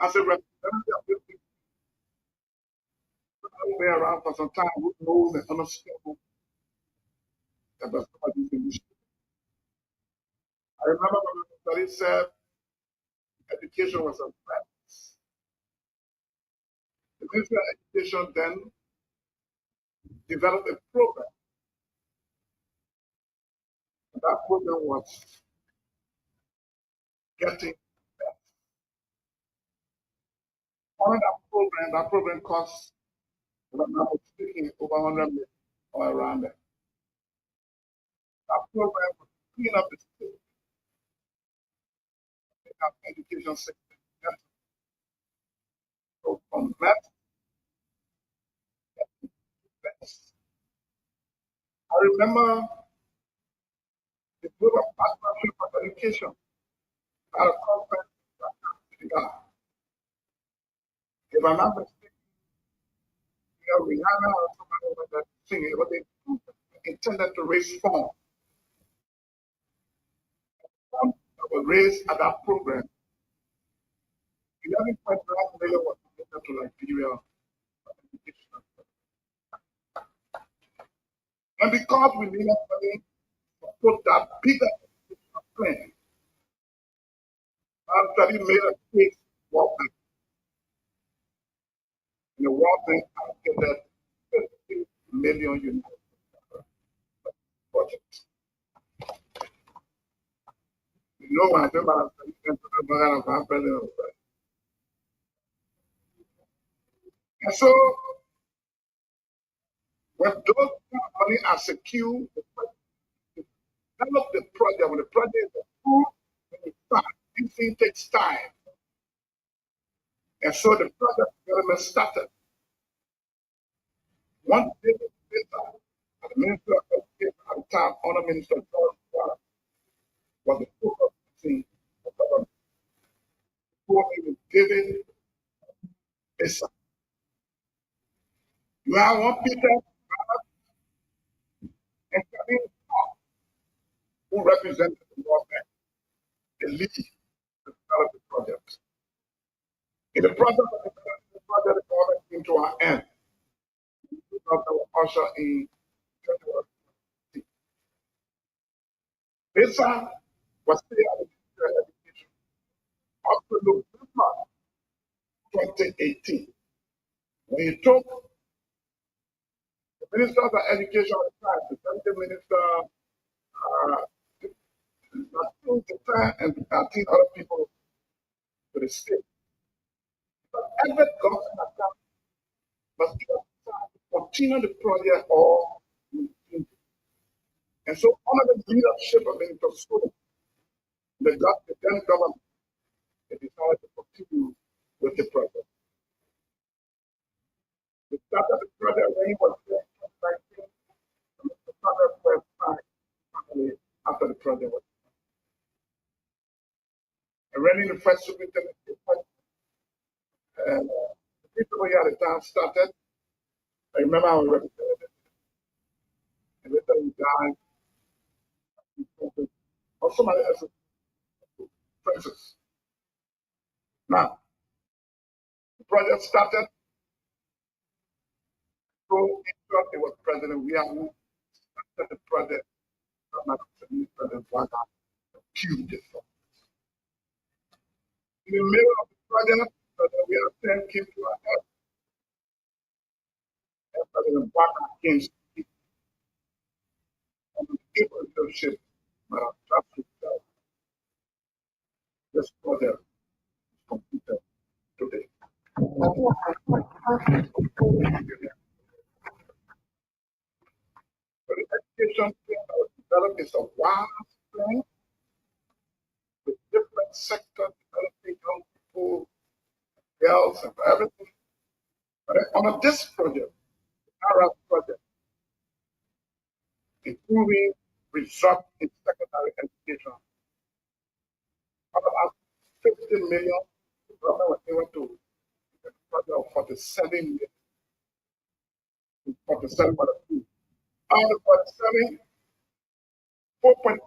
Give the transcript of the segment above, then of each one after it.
as a representative of this people, I've been around for some time, who knows and understands about some of these initiatives. I remember when the study said education was a threat. The Ministry of Education then developed a program. And that program was getting better. On that program costs, if I'm not mistaken, over 100 million or around there. That program was clean up the state of education system. So from that, I remember the Global Partnership for Education at a conference in Ghana. If I'm not mistaken, Rihanna or somebody like that singing, but they intended to raise funds. Funds that were raised at that program, 11.9 million was donated to Liberia. And because we needed money to put that bigger plan, Study made a case World Bank. And the World Bank allocated 50 million United budget. You know when I talk about our president. And so when those money are secured, develop the project. When the project is approved, when you start, this thing takes time. And so the project development started. One day later, the Minister of Education at the time, Honor Minister George was the focus of government. Before he was given this. You have one Peter and Kevin who represented the World Bank, the lead to develop the project. In the process of developing the project, the government came to our end. Dr. Usher in this was still at the Ministry of Education up to November 2018. When he took the Minister of Education at the time, the Deputy Minister, and 13 other people to the state. But every government account must continue the project or continue. And so under the leadership of Minister School, the then government decided to continue with the project. We started the project when he was there in 2019, and the project was finally after the project was done. And running the first superintendent, and the people here at the time started. I remember our representative, and later he died. Or somebody else, Francis. Now, the project started. So it was President William who started the project. President Wagner achieved it. In the middle of the project, President William came to our head. And President Wagner came to speak. And with able leadership, Madam Traffic, this project is completed today. So the education plan that was developed is a vast plan with different sectors developing young people, girls, and everything. But on this project, the ARAP project, improving results in secondary education, about 50 million, the government was able to get a project of 47 million. 47 was approved. Out of 47, 4.8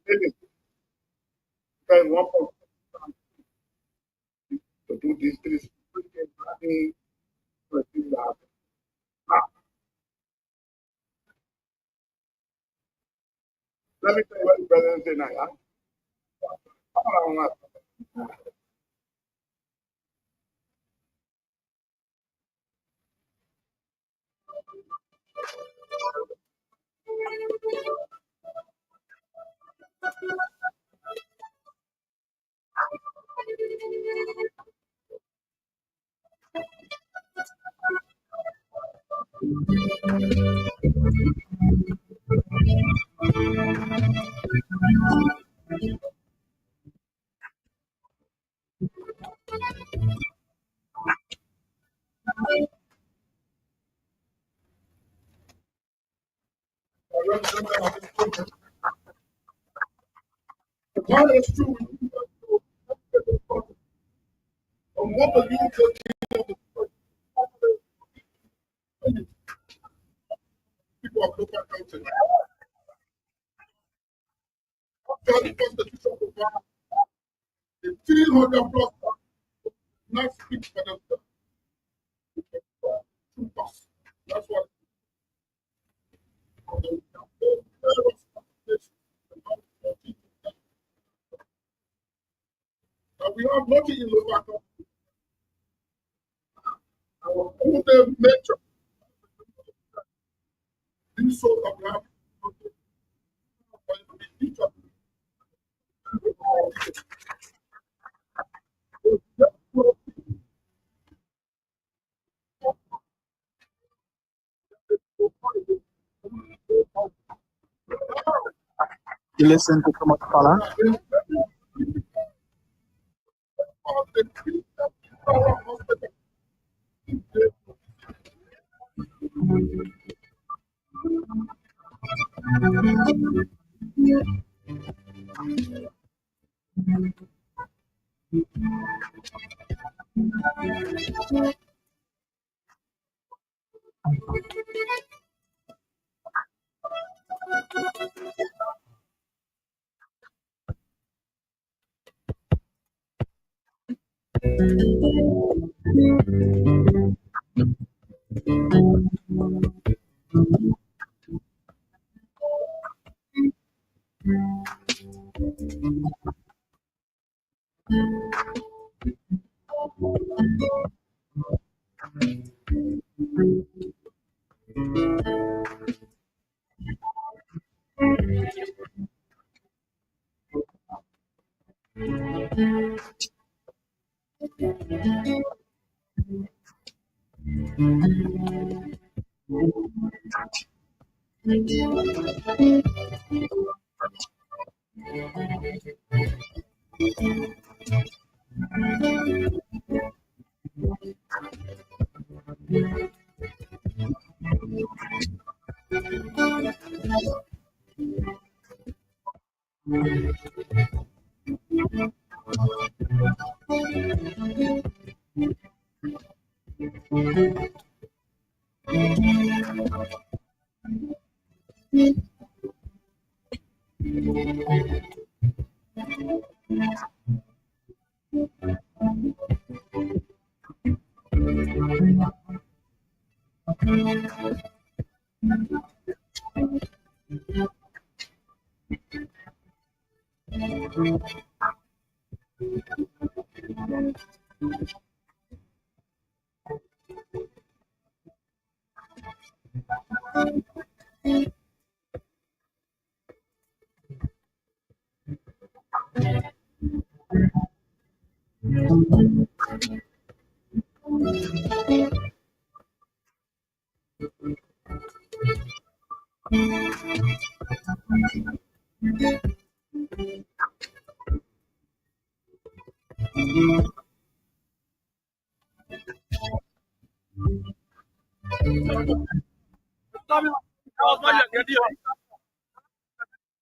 million, and 1.6 to do these things. Now, let me tell you what the president said now. What is true? What the you people of local council? After the constitution of God, the 300 plus not speak for themselves. That's what. We have nothing in local council. Our own nature. This sort of life. You listen to too much color.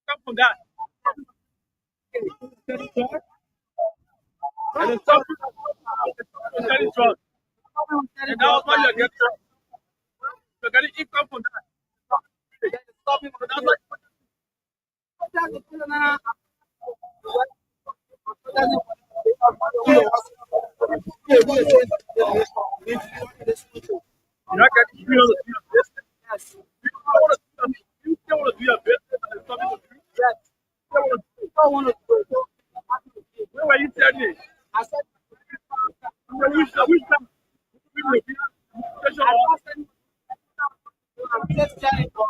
Come from that. And then some people get it wrong. And that was why you get wrong. You're getting income from that. That's why You're not getting to do your business. Yes. You don't want to do your business and it's something to do. Yes. You don't want to do it. Where were you telling me? I said, which time? I'm just telling you.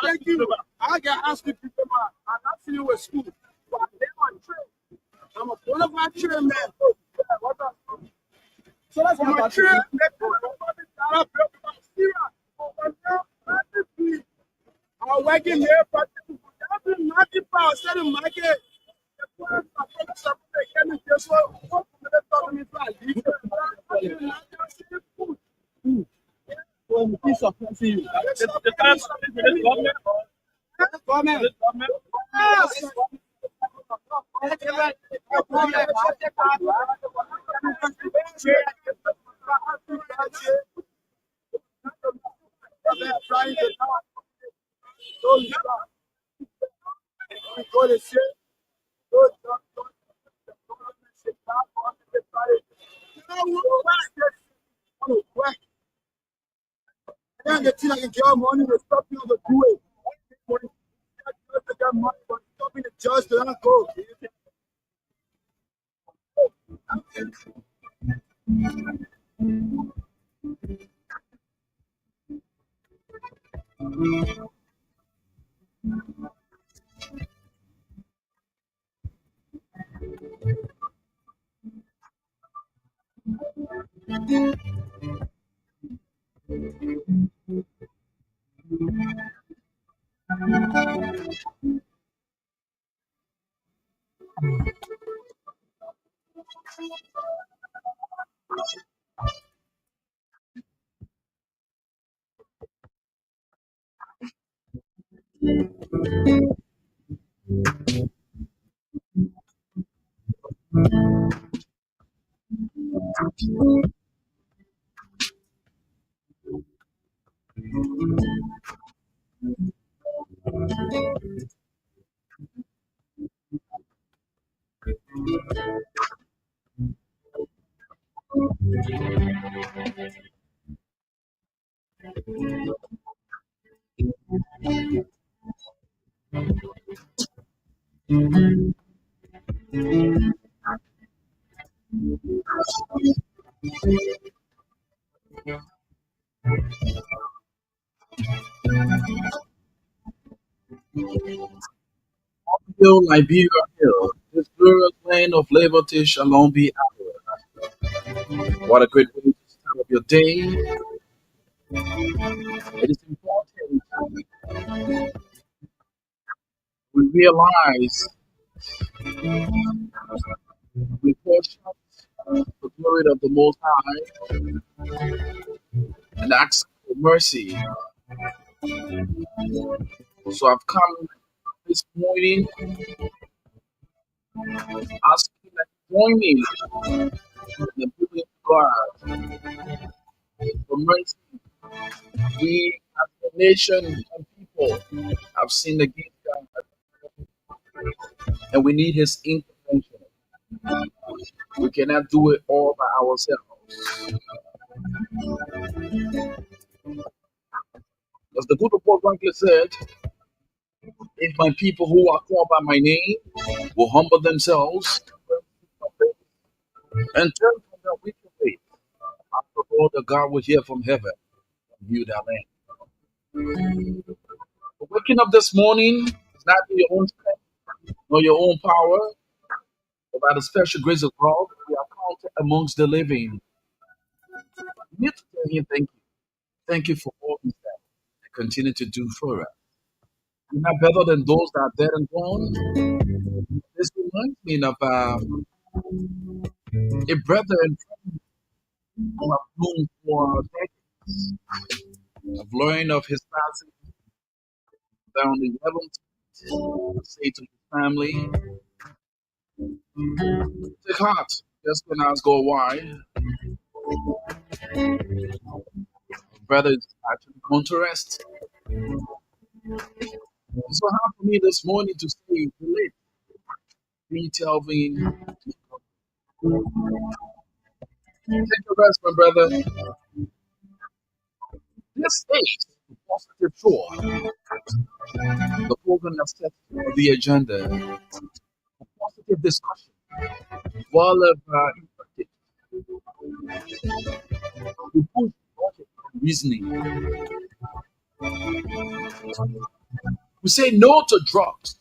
Thank you. I got asked to people, I'm not sitting with school. But I'm on train. I'm a one of my train man. So that's my train. I'm working here, but I'm not the power. Said the market. The thing I can get money to stop you to do it. To get money, but stopping the judge to not go. Hill, Liberia Hill, this glorious land of liberty shall long be ours. What a great way to start up your day. It is important we realize we portion the glory of the Most High and ask for mercy. So I've come this morning asking that you join me in the people of God for mercy. We as a nation and people have sinned against God and we need His intervention. We cannot do it all by ourselves. As the good report rightly said, if my people who are called by my name will humble themselves, and turn from their wicked ways. After all, the God will hear from heaven and heal their land. For waking up this morning is not in your own strength nor your own power, but by the special grace of God, we are counted amongst the living. We need to tell Him thank you. Thank you for all He's done and continue to do for us. We're not better than those that are dead and gone. This reminds me of a brother and friend who I've known for decades. I've learned of his passing down the 11th. I say to his family, take heart. Just when I ask God why, brother is actually going to rest. It's so hard for me this morning to stay late. Me telling, take a rest, my brother. This is the positive shore. The program has set the agenda for positive discussion, while of effective, we push logic and reasoning. We say no to drugs.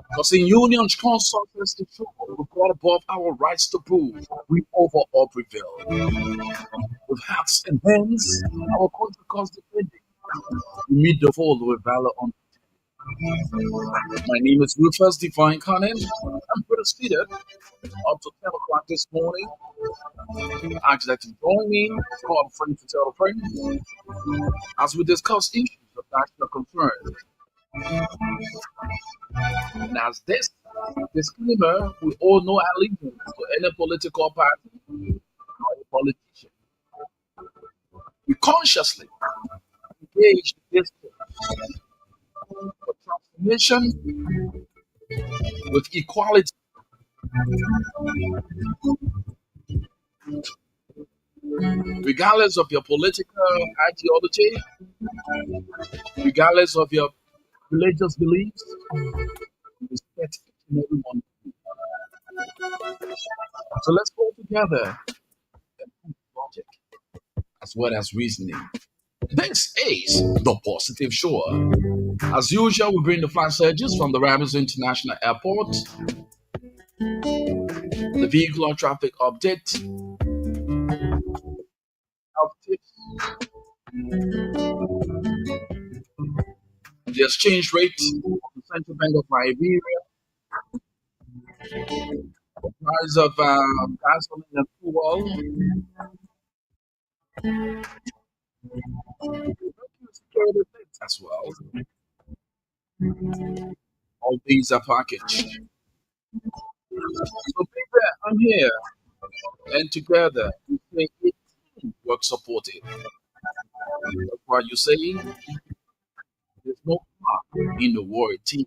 Because in union, strong success to show with God above our rights to prove we over all prevail. With hearts and hands, our country cause defending. We meet the foe with valor on. My name is Rufus Divine Cannon. I'm pretty seated up to 10 o'clock this morning. I ask that you join me, call a friend to tell a friend, as we discuss issues of national concern. And as this disclaimer, we all know allegiance to any political party or a politician. We consciously engage in this for transformation with equality, regardless of your political ideology, regardless of your religious beliefs, respect each and every one. So let's go together and put logic as well as reasoning. This is the positive shore. As usual, we bring the flight surges from the Ramsey International Airport, the vehicular traffic update, health tips, the exchange rate of the Central Bank of Liberia, price of gasoline and fuel, security things as well. All these are packaged. So, people, I'm here, and together we say it work supported. That's why you're saying there's no harm in the word team.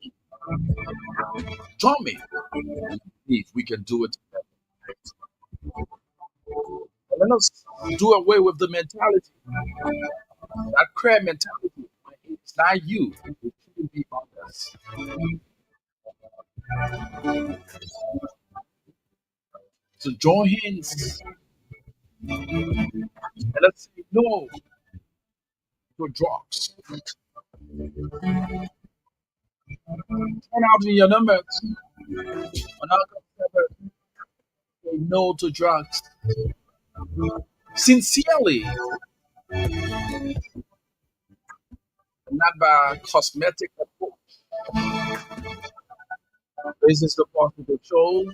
Join me and see if we can do it together. And let us do away with the mentality, that crab mentality. It's not you, it shouldn't be others. So join hands and let's say no to drugs. Turn out in your numbers. On our seven, say no to drugs. Sincerely, and not by cosmetic approach. This is the positive show.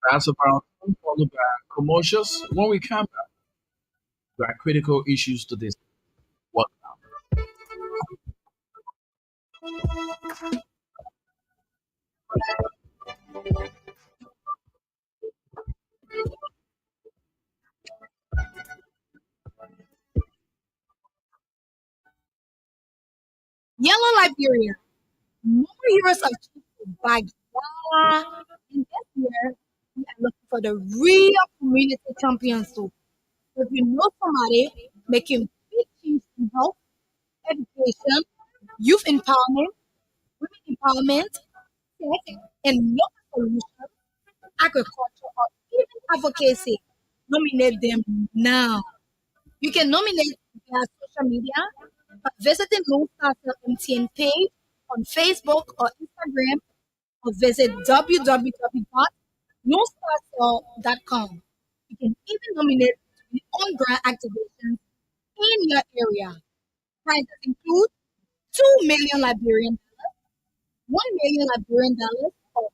That's about followed by commercials. When we come back, there are critical issues to this. What Yellow Liberia, more heroes are chosen by Ghana. And this year, we are looking for the real community champions too. If you know somebody making big change in health, education, youth empowerment, women empowerment, tech and local solutions, agriculture, or even advocacy. Nominate them now. You can nominate via social media by visiting Lone Star Cell MTN page on Facebook or Instagram, or visit www.lonestarcell.com. You can even nominate on-ground activations in your area. Prizes include 2 million Liberian, 1 million Liberian dollars, or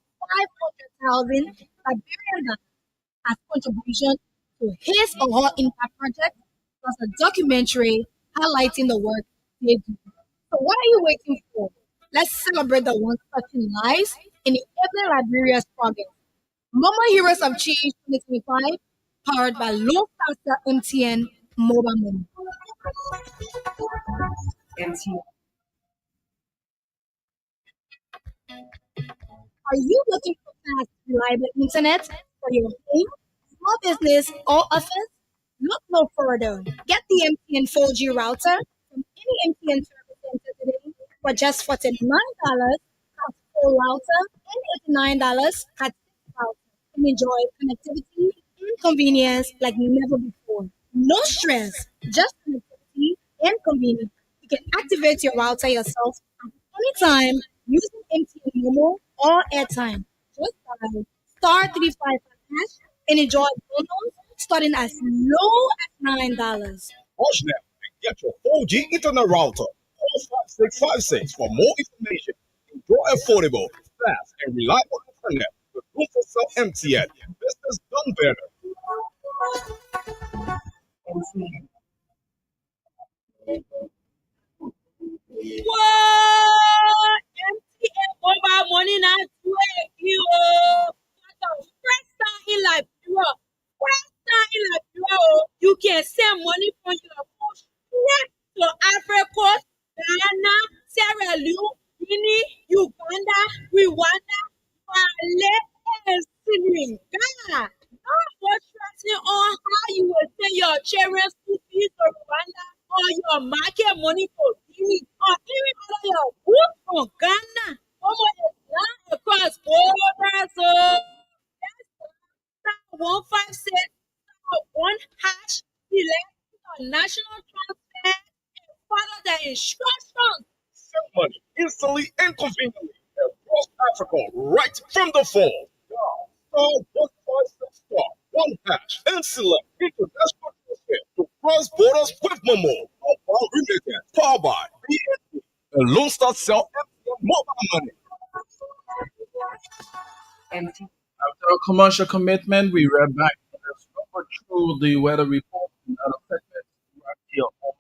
500,000 Liberian dollars as contribution to his or her impact project, plus a documentary highlighting the work they do. So what are you waiting for? Let's celebrate the ones touching lives in enabling Liberia's progress. Mama Heroes of Change 2025, powered by Low Faster MTN Mobile Money. Are you looking for fast, reliable internet for your home, small business, or office? Look no further. Get the MTN 4G router from any MTN service center today for just $49 at full router and $89 at six router. And enjoy connectivity and convenience like never before. No stress, just connectivity and convenience. You can activate your router yourself at any time using MTN Momo or airtime. Just dial *355# and enjoy bundles starting as low as $9. Rush now and get your 4G internet router. Call 5656 for more information. Enjoy affordable, fast, and reliable internet with Cell MTN. Business done better. Whoa! MTN mobile money now do you. Press star in Liberia. Press star in Liberia. You can send money from your phone straight to Africa, Ghana, Sierra Leone, Guinea, Uganda, Rwanda, Mali, and Senegal. Not more stressing on how you will send your children's school fees to Rwanda or your market money to Guinea or even out your book from Ghana. Almost now across borders. So that's *156 *1# select national transfer and follow the instructions. Send money instantly and conveniently across Africa right from the phone. Dial *156*1# and select international transfer to cross borders with Momo. Mobile remittance powered by BNP and Lone Star Cell MTN Mobile Money. After our commercial commitment, we read back. Let's go through the weather report and other segments right here on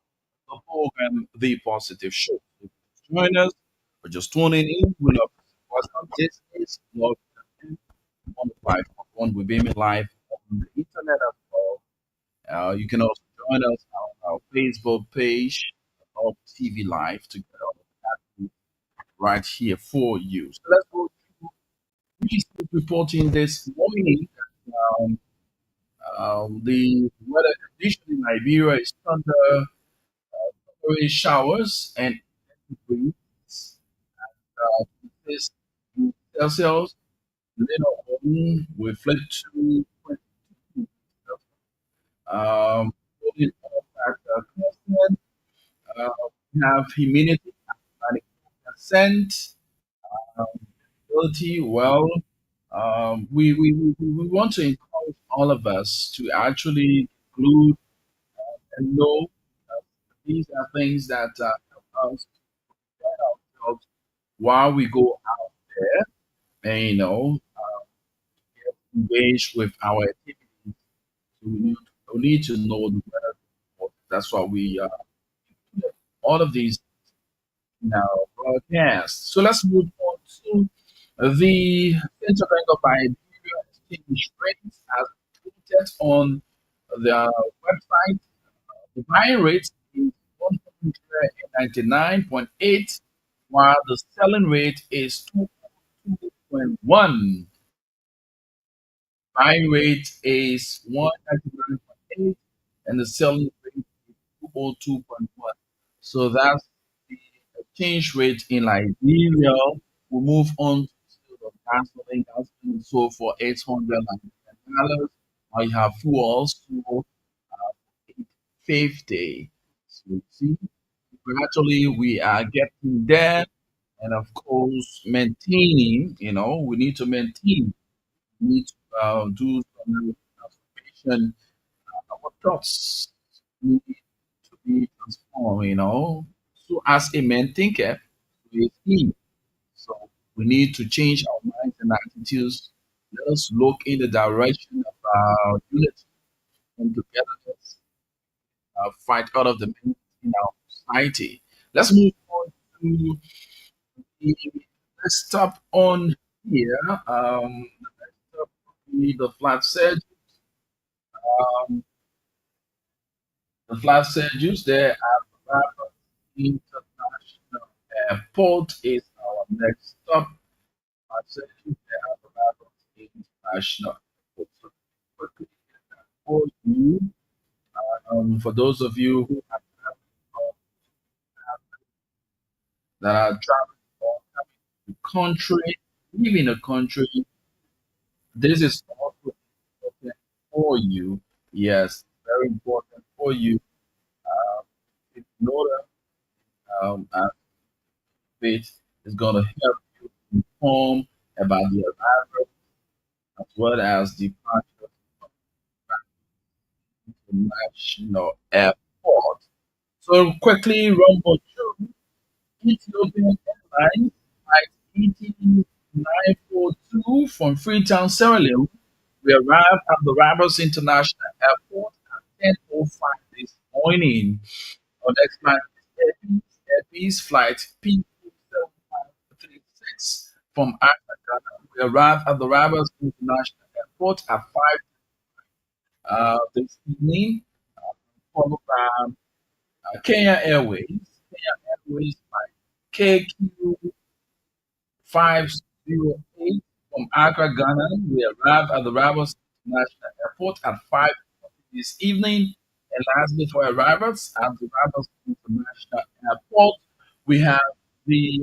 the program, The Positive Show. If you join us or just tuning in, we love to support us. This is Love 105.1. We're being live on the internet as well. You can also join us on our Facebook page of TV Live to get all of that right here for you. So let's go through recent reporting this morning. Um, the weather condition in Liberia is under showers and breeze. This in Celsius, later on, we flip to 22. Moving on factor constant, uh, we have humidity at 94%. Um, ability, well, we want to encourage all of us to actually include and know these are things that help us get ourselves while we go out there and, engage with our activities. So we need to know the weather report. That's why we all of these in our broadcast. So let's move on to the Central Bank of Liberia exchange rates as printed on the website. The buying rate is 199.8, while the selling rate is 202.1. Buying rate is 199.8, and the selling rate is 202.1. So that's the exchange rate in Liberia. We'll move on to the gasoline has been sold for $800. I have fuel sold 850. So you see, gradually we are getting there, and of course, maintaining. We need to maintain. We need to do some transformation. Our thoughts need to be transformed. So as a man thinker, we think. So we need to change our minds and attitudes. Let us look in the direction of unity and togetherness, fight out of the mess in our society. Let's move on to the let's stop on here. Let's stop with um, the flat use there at Rabat International Airport is our next stop. Flat Sergius there at Rabat International Airport. So quickly for you, for those of you who have that are traveling or coming to the country, leaving the country, this is also important for you. Yes, very important for you. In order, and faith is going to help you inform about the arrival as well as departure from international airport. So quickly, Rumble 2, Ethiopian Airlines flight ET942 from Freetown, Sierra Leone. We arrived at the Rivers International Airport at 10:05 this morning. Our next flight is Airpeace flight P7536 from Accra, Ghana. We arrived at the Rivers International Airport at 5 this evening, followed by Kenya Airways. Kenya Airways flight KQ508 from Accra, Ghana. We arrived at the Rivers International Airport at 5 this evening. And lastly, for arrivals at the Rivers International Airport, we have the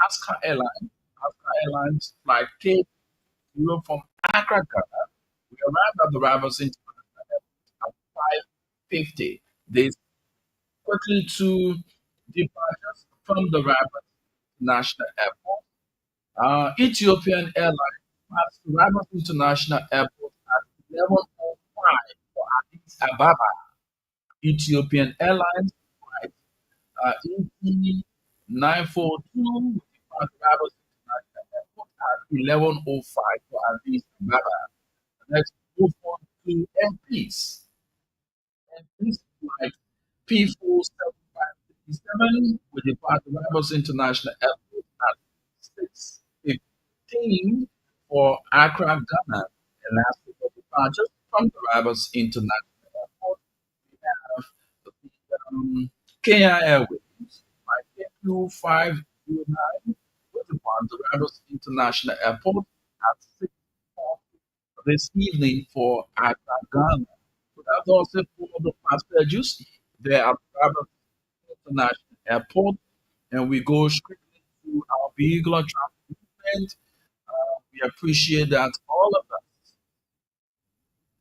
Aska Airlines. Aska Airlines flight K0 from Accra, Ghana. We arrived at the Rivers International Airport at 5:50. This quickly to departures from the Rabat National Airport. Ethiopian Airlines passed the Rabat International Airport at 11:05 for Addis Ababa. Ethiopian Airlines flight ET942 will depart Rabat International Airport at 11:05 for Addis Ababa. Let's move on to MPs. MPs flight P47537 will depart Rivers International Airport at 6:15 for Accra, Ghana. And lastly, for departures from the Rivers International Airport, we have Kenya Airways, flight KQ509 will depart the Rivers International Airport at 6:40 this evening for Accra, Ghana. So that's also for the passengers there at Rabat International Airport, and we go strictly to our vehicular traffic movement. We appreciate that all of us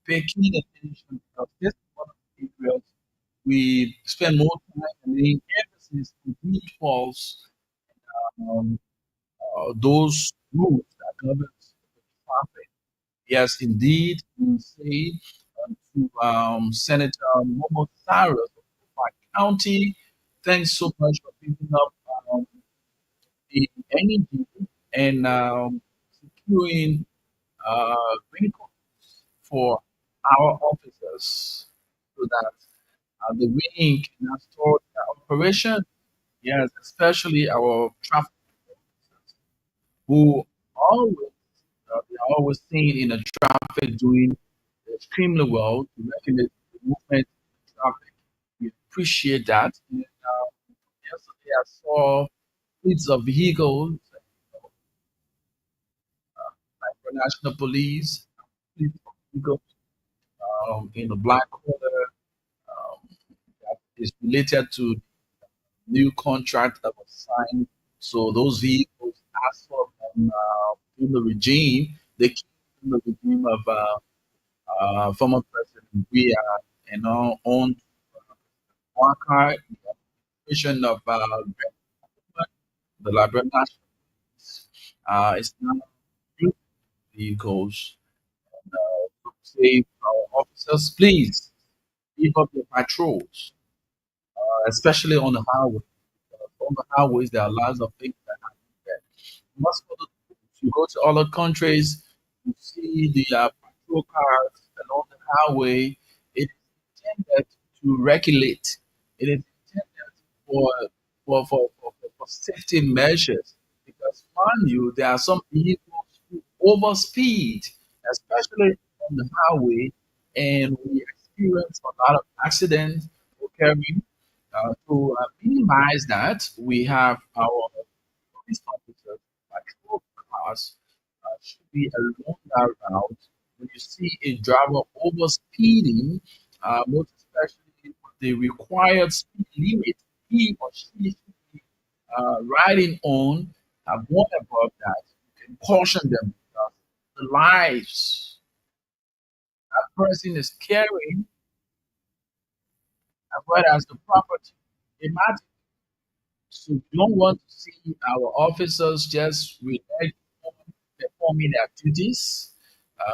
pay keen attention because this is one of the areas we spend more time and laying emphasis on details, um, those rules that govern the traffic. Yes, indeed, we say to Senator Momo Cyrus of Buffalo County, thanks so much for picking up the energy and securing vehicles for our officers so that the wing can start operation. Yes, especially our traffic officers who always they are always seen in the traffic doing extremely well to regulate the movement of traffic. We appreciate that. And, yesterday I saw fleets of vehicles, like the National Police, fleets of vehicles in the black color that is related to new contract that was signed. So those vehicles, I saw them in the regime, they came in the regime of former President Bria and on Walker, the administration of the Liberian National is now using vehicles to say our officers, please keep up your patrols, especially on the highway. On the highways, there are lots of things that happen there. Most of the, if you go to other countries, you see the patrol cars along the highway. It is intended to regulate. It is intended for for safety measures. Because mind you, there are some vehicles who overspeed, especially on the highway, and we experience a lot of accidents occurring. To minimize that, we have our police officers, patrol cars should be along that route. When you see a driver over speeding, most especially with the required speed limit, he or she should be riding on one above that. You can caution them because the lives that person is carrying as well as the property. Imagine. So we don't want to see our officers just rely on performing their duties.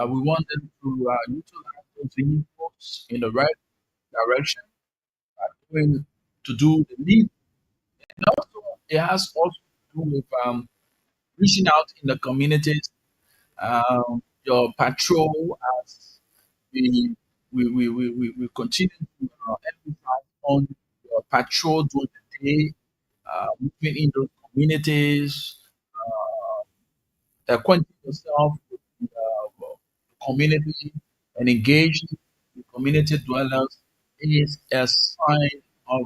We want them to utilize those vehicles in the right direction, doing to do the need. And also, it has also to do with reaching out in the communities. Your patrol as we continue to emphasize on your patrol during the day, moving into communities, acquainting yourself with the community and engaging the community dwellers is a sign of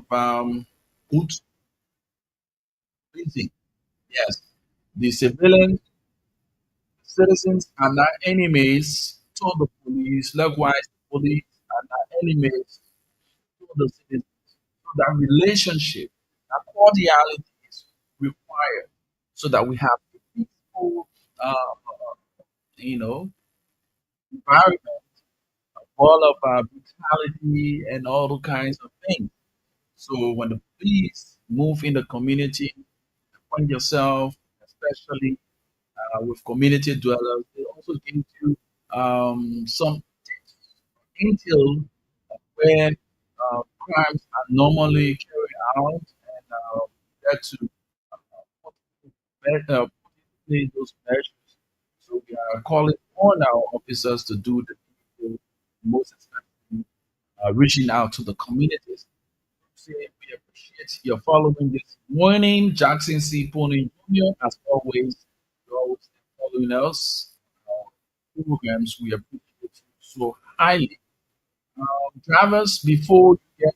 good policing. Yes, the civilian citizens are not enemies to the police. Likewise, the police are not enemies to the citizens. So that relationship, that cordiality is required so that we have a peaceful, you know, environment all of brutality and all kinds of things. So when the police move in the community, find yourself, especially with community dwellers, they also give you some intel of where crimes are normally carried out and that to put put in place those measures. So we are calling on our officers to do the people most especially reaching out to the communities. Say we appreciate your following this morning. Jackson C. Pony Jr., as always, you're always following us. Programs, we appreciate you so highly. Drivers, before you get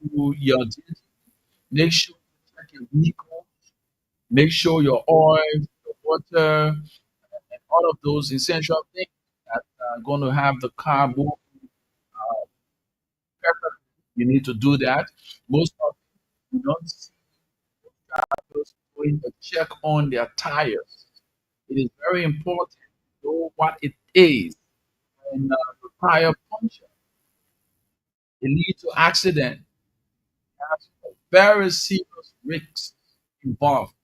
to your duty, make sure you check your vehicle, make sure your oil, your water, and all of those essential things that are going to have the car move perfectly. You need to do that. Most of you don't see drivers doing a check on their tires. It is very important to know what it is. When the tire puncture, it leads to accident. Has a very serious risks involved.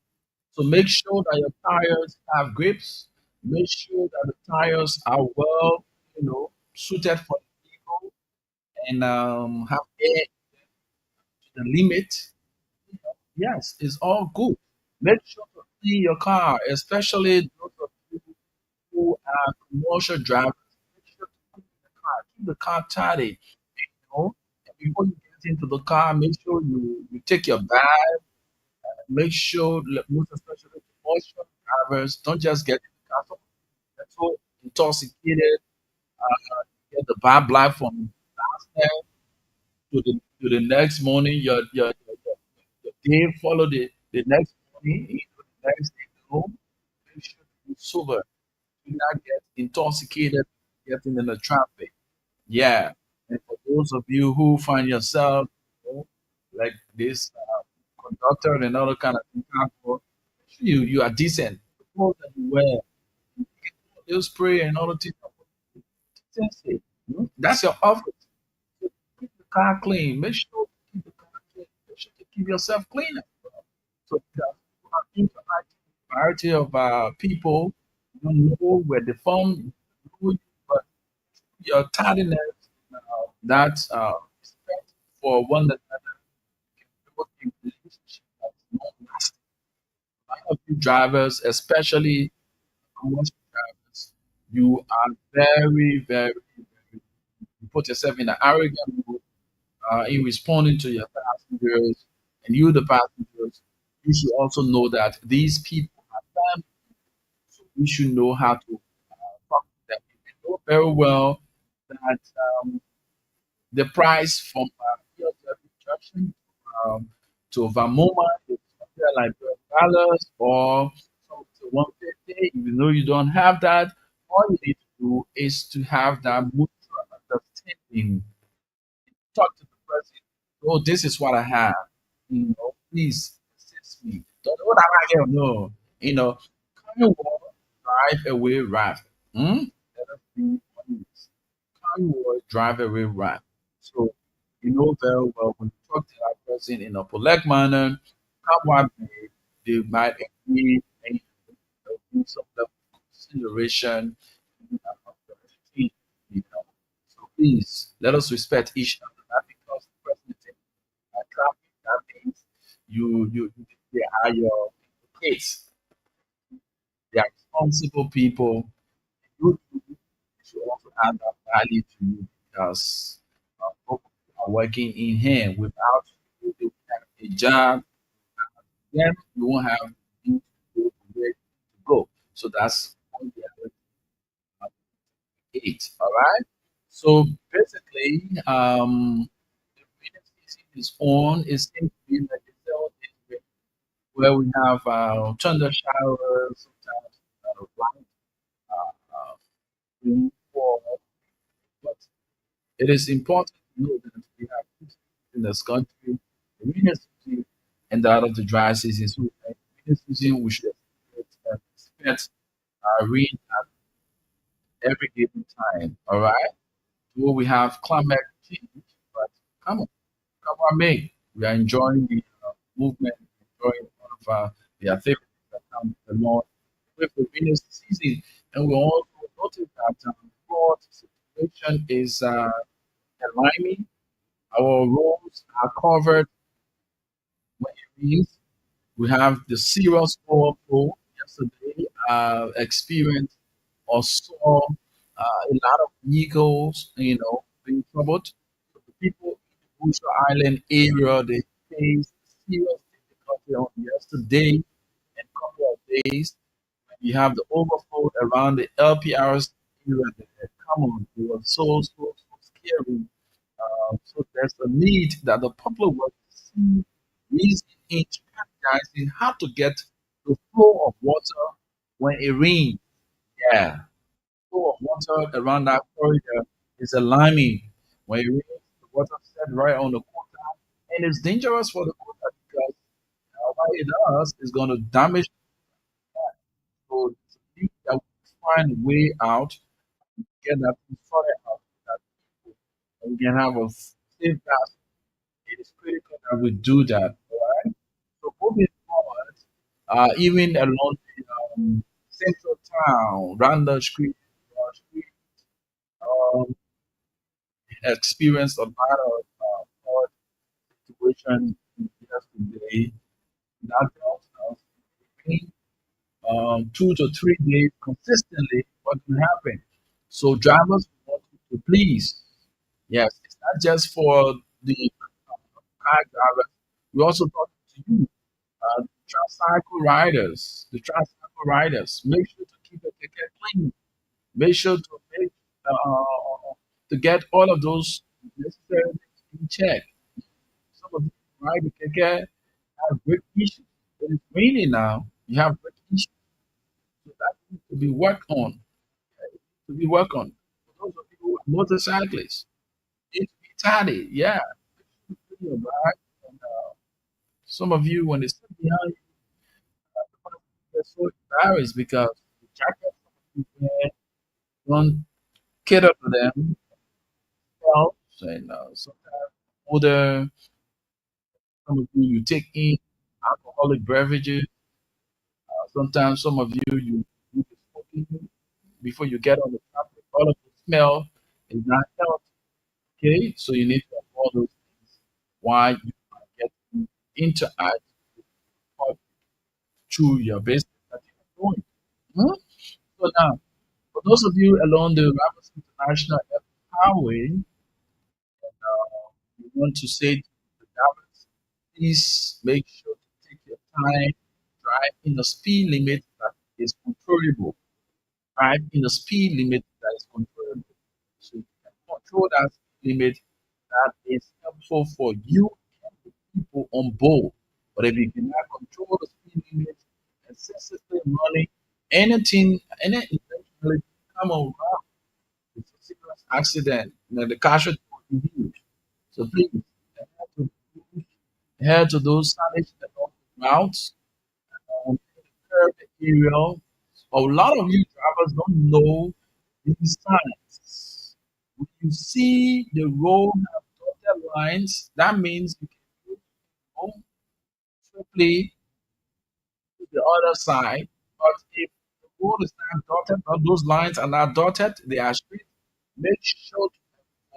So make sure that your tires have grips. Make sure that the tires are well, suited for the vehicle and have air to the limit. Yes, it's all good. Make sure to clean your car, especially those of you who are commercial drivers. Make sure to clean the car. Keep the car tidy. And before you get into the car, make sure you take your bath. Make sure, most especially commercial drivers, don't just get in the car. Some get so intoxicated, get the bad blood from last night to the next morning. Your day follow the next morning, the next day home. Make sure to be sober. Do not get intoxicated getting in the traffic. Yeah. And for those of you who find yourself like this conductor and other kind of thing, make sure you are decent. The clothes that you wear, nail spray and other things. That's it. That's your office. So keep the car clean. Make sure to keep the car clean. Make sure to keep yourself clean as well. So that interact with a variety of people. You don't know where they from, but your tardiness, that respect for one another, can build a relationship that's long lasting. A lot of you drivers, especially commercial drivers, you are very, you put yourself in an arrogant mode in responding to your passengers, and you, the passengers, you should also know that these people are family, so you should know how to talk to them. You know very well that the price from here to Junction to Vamoma is something like $12 or something to 150. Even though you don't have that, all you need to do is to have that mutual understanding. Talk to the person. Oh, this is what I have. Please assist me. Don't know what I here. No. Kind of drive away rap. Let us be honest. Kind of drive away rap. So you know very well when you talk to that person in a polite manner, come on, they might agree and there'll be some level of consideration of the education, you know. So please let us respect each other, not because the person is in traffic, that means they are your kids, they are responsible people. You should also add that value to you because both of you are working in hand. Without you, you have a job, then you won't have you to go to where to go. So that's one the eight. All right. So basically, the rainy season is on. It seems to be like the seven days where we have thunder showers, sometimes light rainfall. But it is important to know that we have two seasons in this country: the rainy season and that of the dry season. So, in the rainy season, we should expect rain at every given time. All right. Well, we have climate change, but come on, come on, me. We are enjoying the movement, enjoying one of the activities that come along with the rainy season. And we also notice that flood situation is alarming. Our roads are covered when it rains. We have the serious overflow yesterday, experienced or saw a lot of vehicles, being troubled. So the people in the Busha Island area, they faced serious difficulty on yesterday and couple of days. You have the overflow around the LPRs area there. Come on, it was so scary. So there's a need that the public will see reason in strategizing how to get the flow of water when it rains. Yeah, flow of water around that corridor is alarming. When it rains, the water set right on the quota, and it's dangerous for the quota because what it does is going to damage. So it's a need that we find a way out, get that thing sorted out, so that people and we can have a safe path. It is critical that we do that. All right. So moving forward, even along the central town, Randa Street, um, experienced a lot of flood situation yesterday. That tells us rain, 2 to 3 days consistently, what will happen? So drivers want you to please, yes, it's not just for the car drivers. We also talk to you, the tricycle riders. Make sure to keep the ticket clean. Make sure to make to get all of those necessary things in check. Some of you ride the ticket have great issues. When it's raining now, you have great issues. So that needs to be worked on. To be worked on. For those of you who are motorcyclists, need to be tidy. Yeah, make sure you do your ride. And, some of you, when they sit behind you, they're so embarrassed because the jacket some of you wear don't cater to them well. And sometimes older, some of you take in alcoholic beverages. Sometimes some of you be smoking before you get on the traffic. All of the smell is not healthy. Okay, so you need to avoid those things. Why you might get to interact with through your business that you're doing. Hmm? So now, for those of you along the Ramos International Highway, we want to say to the drivers, please make sure to take your time, drive in the speed limit that is controllable. Drive in the speed limit that is controllable. So you can control that speed limit that is helpful for you and the people on board. But if you cannot control the speed limit and excessively running, any eventually come around, it's a serious accident. The casualty will be huge. So please head to those signage along the routes, the curb area. A lot of you drivers don't know these signs. When you see the road have dotted lines, that means you can go swiftly to the other side. But if the road is not dotted, or those lines are not dotted, they are straight, make sure to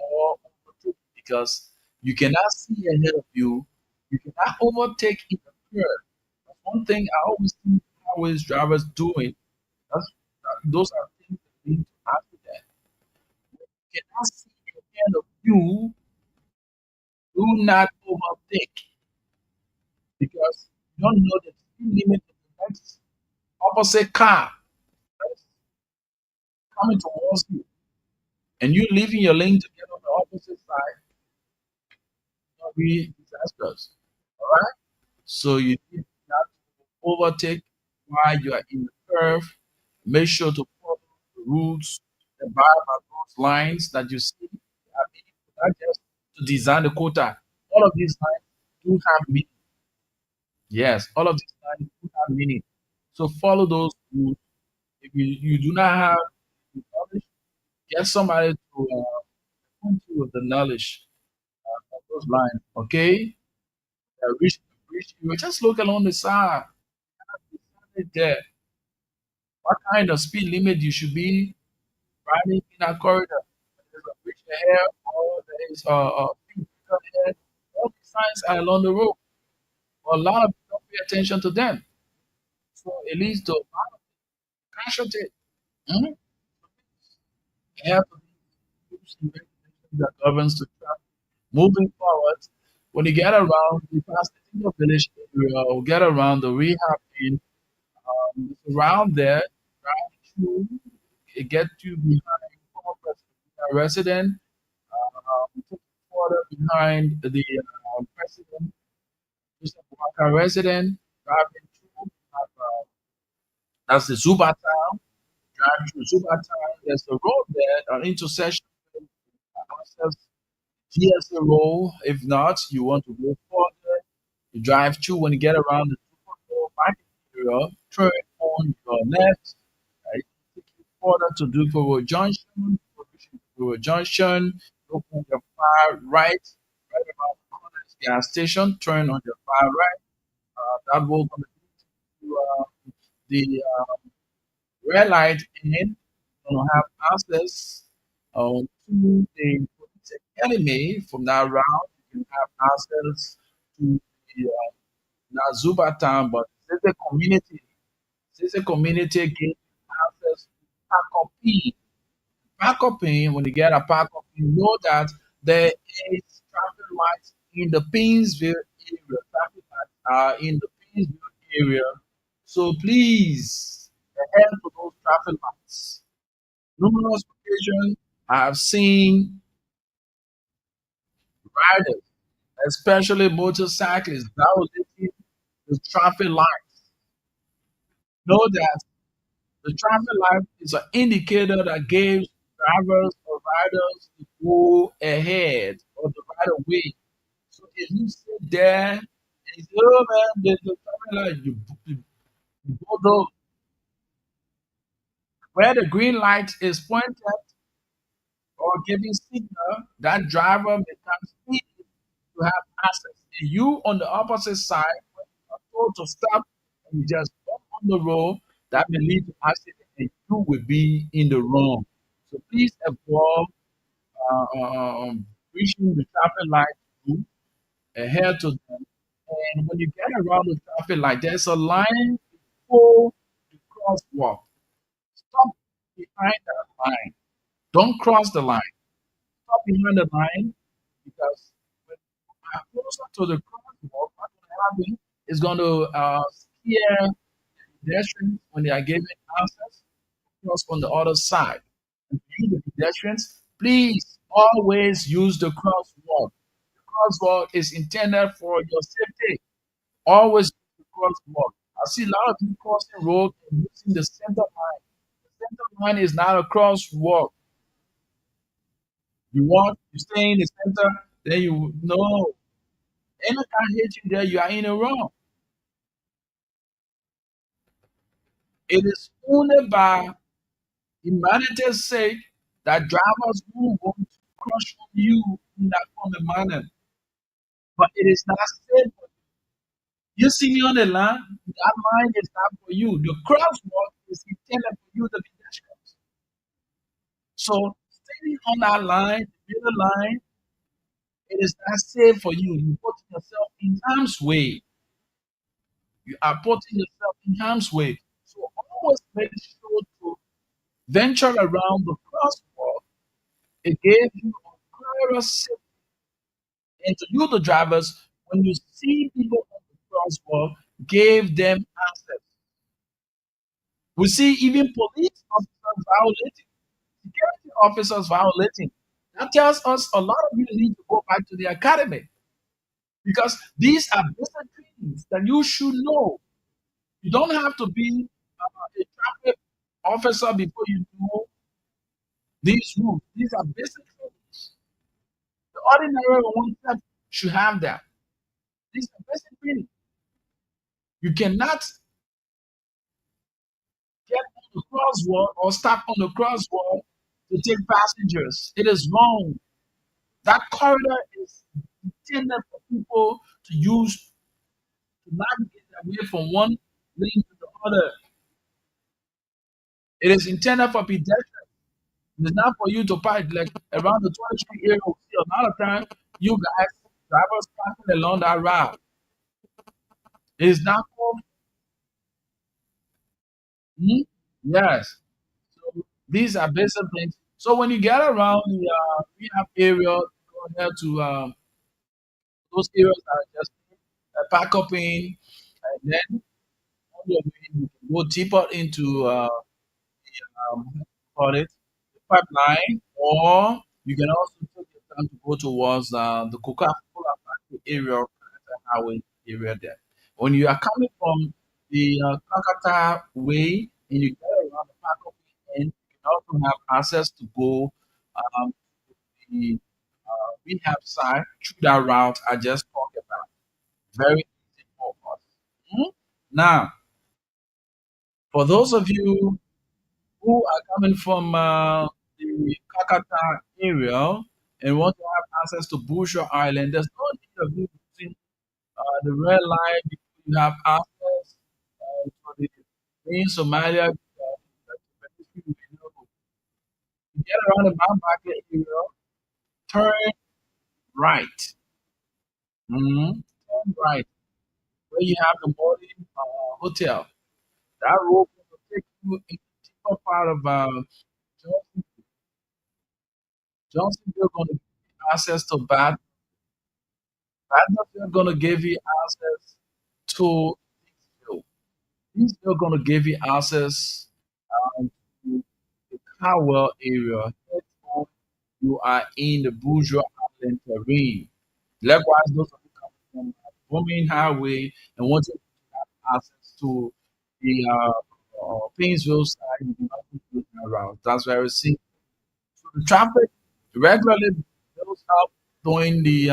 or overtake because you cannot see ahead of you. You cannot overtake in the curve. That's one thing I always see highways drivers doing. Those are things that lead to accident. You cannot see ahead of you. Do not overtake because you don't know the speed limit of the next opposite car that's coming towards you, and you leaving your lane to get on the opposite side. Will be disastrous. All right. So you need not to overtake while you are in the curve. Make sure to follow the rules abide by those lines that you see. I mean, not just to design the quota. All of these lines do have meaning. Yes, all of these lines do have meaning. So follow those rules. If you do not have the knowledge, get somebody to point you with the knowledge of those lines. Okay? Reach you. Just look along the side. Right there. What kind of speed limit you should be riding in a corridor? There's a bridge ahead, or there is a speed breaker ahead. All these signs are along the road. But a lot of people don't pay attention to them. So it leads to a lot of casualty. Mm-hmm. You have to be rules and regulations that governs the traffic. Moving forward, when you get around, you pass the Tingo Village area, or get around the rehab in, it's around there, drive through, it get you behind former president, resident, take you further behind the president, Mr. Boubacar resident, driving through, have, that's the Zuba town, drive through Zuba town, there's a road there, an intersection, access GSA road. If not, you want to go further, you drive through when you get around the Super market area, turn on your left, right, take you further to Duforo Junction, Duforo Junction, open your far right, right about the corner is gas station, turn on your far right. That will going to the red light in, going to have access to the police academy. From that route, you can have access to the Nazuba town, but this is a community gave access to Pacopi. Pacopi, when you get a Pacopi, you know that there is traffic lights in the Painesville area. Traffic lights are in the Painesville area. So please adhere to those traffic lights. Numerous occasions I have seen riders, especially motorcyclists, violating the traffic lights. Know that the traffic light is an indicator that gives drivers or riders to go ahead or the right of way. So if you sit there and you say, oh man, there's the traffic light, you go Where the green light is pointed or giving signal, that driver becomes speedy to have access. And you on the opposite side, when you are told to stop and you just walk on the road, that may lead to accident and you will be in the wrong. So please avoid reaching the traffic light to adhere to them. And when you get around the traffic light, there's a line before the crosswalk. Stop behind that line. Don't cross the line. Stop behind the line because when you are closer to the crosswalk, what's going to happen is going to scare pedestrians when they are given access to cross on the other side. And for you, the pedestrians, please always use the crosswalk. The crosswalk is intended for your safety. Always use the crosswalk. I see a lot of people crossing road and using the center line. The center line is not a crosswalk. You stay in the center, then you know any car hit you there, you are in the wrong. It is only by humanity's sake that drivers who want to crush on you in that form of manner. But it is not safe. You see me on the line, that line is not for you. The crosswalk is intended for you, the pedestrians. So staying on that line, the middle line, it is not safe for you. You put yourself in harm's way. You are putting yourself in harm's way. So always make sure to venture around the crosswalk. It gave you a clearer safety. And to you, the drivers, when you see people on the crosswalk, gave them access. We see even police officers violating, security officers violating. That tells us a lot of you need to go back to the academy because these are basic things that you should know. You don't have to be a traffic officer before you know these rules. These are basic things. The ordinary one that should have that. These are basic things. You cannot get on the crosswalk or stop on the crosswalk to take passengers. It is wrong. That corridor is intended for people to use to navigate their way from one lane to the other. It is intended for pedestrians. It is not for you to park like around the 23 area. We see a lot of time you guys, drivers parking along that route. It is not for me. Yes. So these are basic things. So when you get around the rehab area, go ahead to those areas that are just pack up in, and then on your way you can go deeper into what do you call it, the pipeline, or you can also take your time to go towards the Coca-Cola factory area, the highway area there. When you are coming from the Kakata way and you get around the park end, you can also have access to go to the rehab side through that route I just talked about. Very easy for us. Mhm. Now, for those of you who are coming from the Kakata area and want to have access to Busher Island, there's no need of you using the red line before you have access to the main Somalia. You get around the Mount Market area, turn right. Turn right, where you have the morning hotel. That road will take you in the deeper part of Johnson. Johnsonville going to give you access to Bad. Badnessville going to give you access to Eastville. Eastville going to give you access to the Cowell area. Henceforth, you are in the Bourgeois Island terrain. Likewise, those of you coming from Women Highway and wanting to have access to the Painesville side, you do not need to go that route. That's very simple. So the traffic regularly builds up during the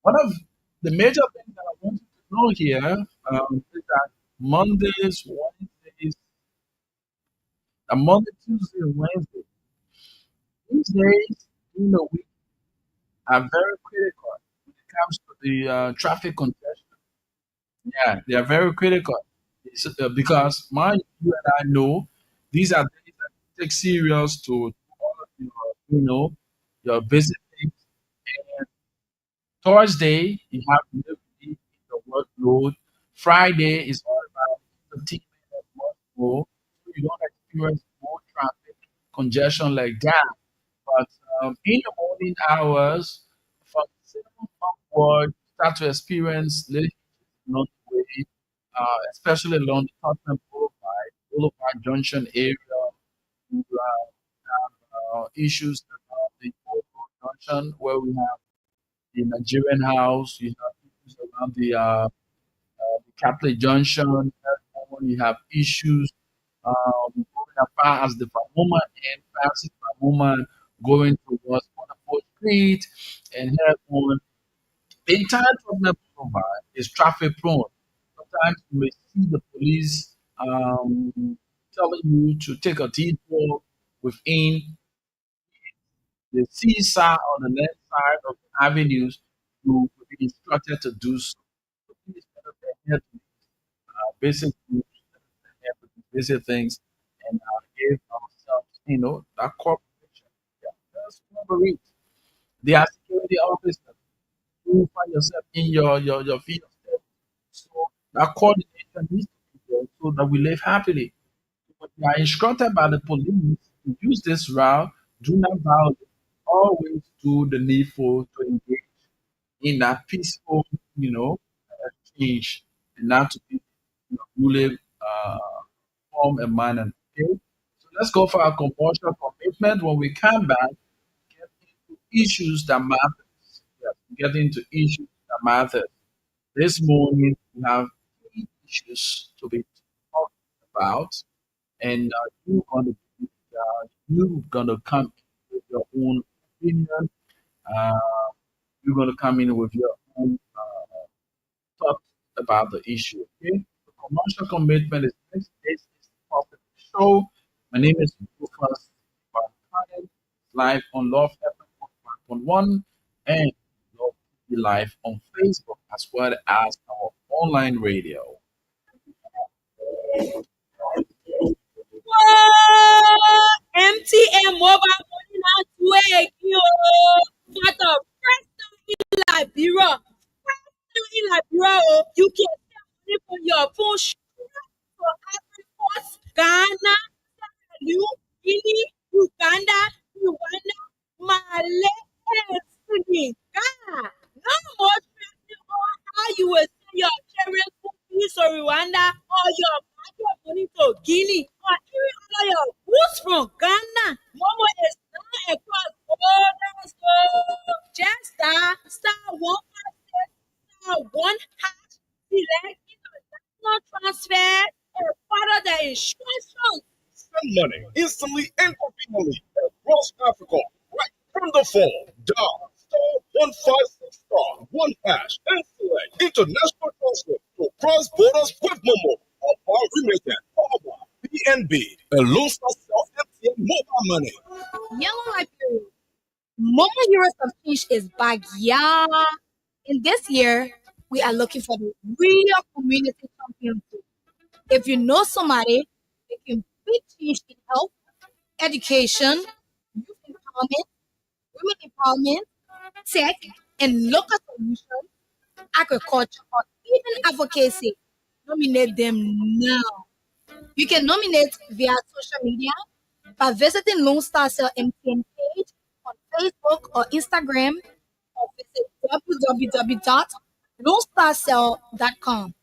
one of the major things that I want you to know here is that Mondays, Wednesdays, Monday, Tuesday, and Wednesday. These days, we are very critical when it comes to the traffic congestion. Yeah, they are very critical. Because you and I know these are things that you take serious to all of your basic things. And Thursday, you have delivery, the workload. Friday is all about 15 minutes workload, so you don't experience more traffic congestion like that. But in the morning hours, from 7 upward, start to experience little along the way, especially along the Tottenham Boulevard Junction area. You have issues around the Old Road Junction where we have the Nigerian house. You have issues around the Catholic Junction. You have issues going as far as the Famoma and Francis Famoma going towards Wonderful Street and head on. The entire Tottenham Boulevard is traffic prone. Sometimes you may see the police telling you to take a detour within the seaside or the left side of the avenues. You will be instructed to do so. So please let us adhere to basic rules, adhere to these basic things, and give ourselves, that cooperation. Yeah, just cooperate. They are security officers. You find yourself in your field of study. So that coordination needs to be there so that we live happily. But we are instructed by the police to use this route, do not violate, always do the needful to engage in that peaceful, exchange and not to be ruling form and manner. Okay? So let's go for our compulsory commitment. When we come back, get into issues that matter. Yes, get into issues that matter. This morning we have three issues to be talked about, and you're gonna come in with your own opinion. Uh, you're gonna come in with your own thoughts about the issue. Okay, the commercial commitment is next. This is part of the show. My name is Rufus Van live on Love FM 1.1 and Love TV Live on Facebook as well as our online radio. MTN mobile money now to you. For the first time in Liberia. First time in Liberia, you can send money from your phone straight to every post. Ghana, New Guinea, Uganda, Rwanda, Mali, and Senegal. No more stressing on how you will send your children school fees to Rwanda or your budget money to Guinea or even other your goods from Ghana. Momo is now across borders. So just star 156 star 1 hash select international transfer and follow the instructions. Send money instantly and conveniently across Africa. Right from the phone. Dial star 156 star 1 hash and select international transfer to cross borders with Momo. Upon remittance, powered by BNB, a low sell MTN mobile money. Yellow Liberia. Mama Heroes of Change is back, yeah. And this year, we are looking for the real community championship. If you know somebody, they can big change in health, education, youth empowerment, women empowerment, tech, and local solutions, agriculture, or even advocacy. Nominate them now. You can nominate via social media by visiting Lone Star Cell MTN page on Facebook or Instagram or visit www.lonestarcell.com.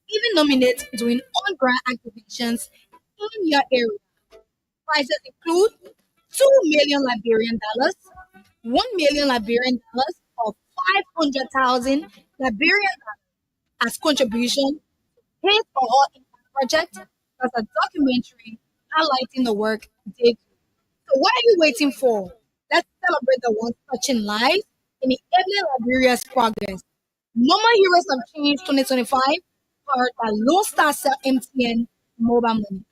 Even nominate during on-ground activations in your area. Prizes include 2 million Liberian dollars, 1 million Liberian dollars, or 500,000 Liberian dollars as contribution paid for all impact project as a documentary highlighting the work they do. So what are you waiting for? Let's celebrate the ones touching lives and enabling Liberia's progress. No More Heroes of Change 2025, powered by Lone Star Cell MTN Mobile Money.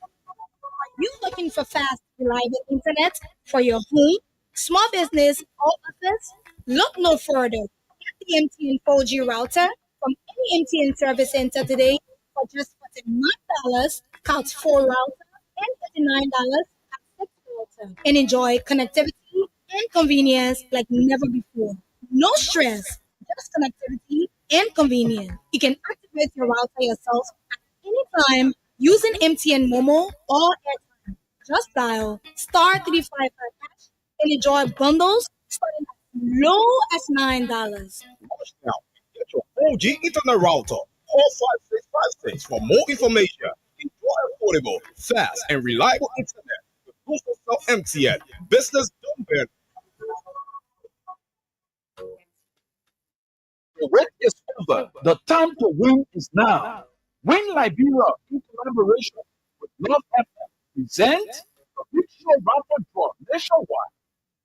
You looking for fast, reliable internet for your home, small business, or office? Look no further. Get the MTN 4G router from any MTN service center today for just $49. Counts 4 router and $39 at 6 router. And enjoy connectivity and convenience like never before. No stress, just connectivity and convenience. You can activate your router yourself at any time using MTN Momo or Airtime. Just dial star 355 hash and enjoy bundles starting as low as $9. Rush now. Get your 4G internet router. Call 5656 for more information. Enjoy affordable, fast, and reliable internet with Booster Cell MTN. Business don't bear. The wait is over. The time to win is now. Win Liberia in collaboration with Love FM present the Big Show Raffle Draw nationwide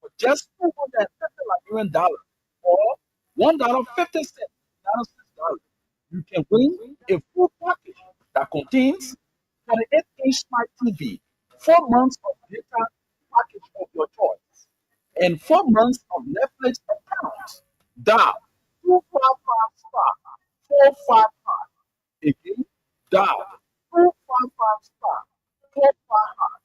for just $250 or $1.50 $6. You can win a full package that contains 48-inch smart TV, 4 months of data package of your choice, and 4 months of Netflix account. Dial 255 star 455. Again, dial 255 star 455.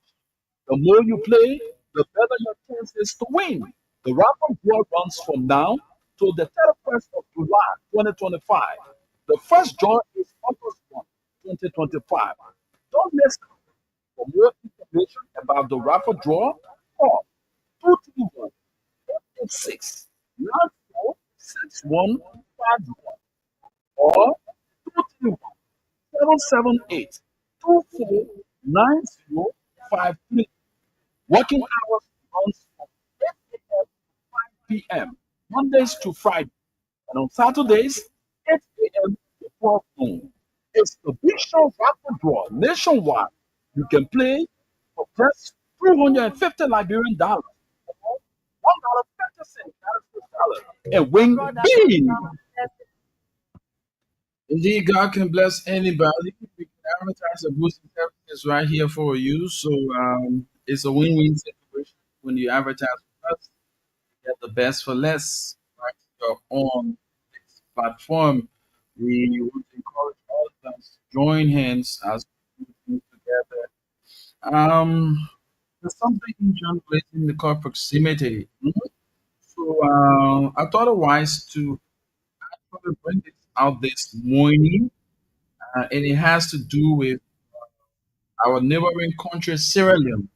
The more you play, the better your chances to win. The raffle draw runs from now to the 31st of July 2025. The first draw is August 1, 2025. Don't miss out. For more information about the raffle draw, call 231 886 946151 or 231 778 249053. Working hours runs from 8 a.m. to 5 p.m. Mondays to Friday, and on Saturdays 8 a.m. to 12 noon. It's the Big Show Raffle Draw nationwide. You can play for just $250 Liberian dollars or $1.50 and win big. Indeed, God can bless anybody. We can advertise a boosting services right here for you. So it's a win-win situation when you advertise with us. You get the best for less. Right? You're on this platform. We want to encourage all of us to join hands as we do things together. There's something in John Clayton they call proximity. So I thought it wise to actually bring this out this morning, and it has to do with our neighboring country, Sierra Leone.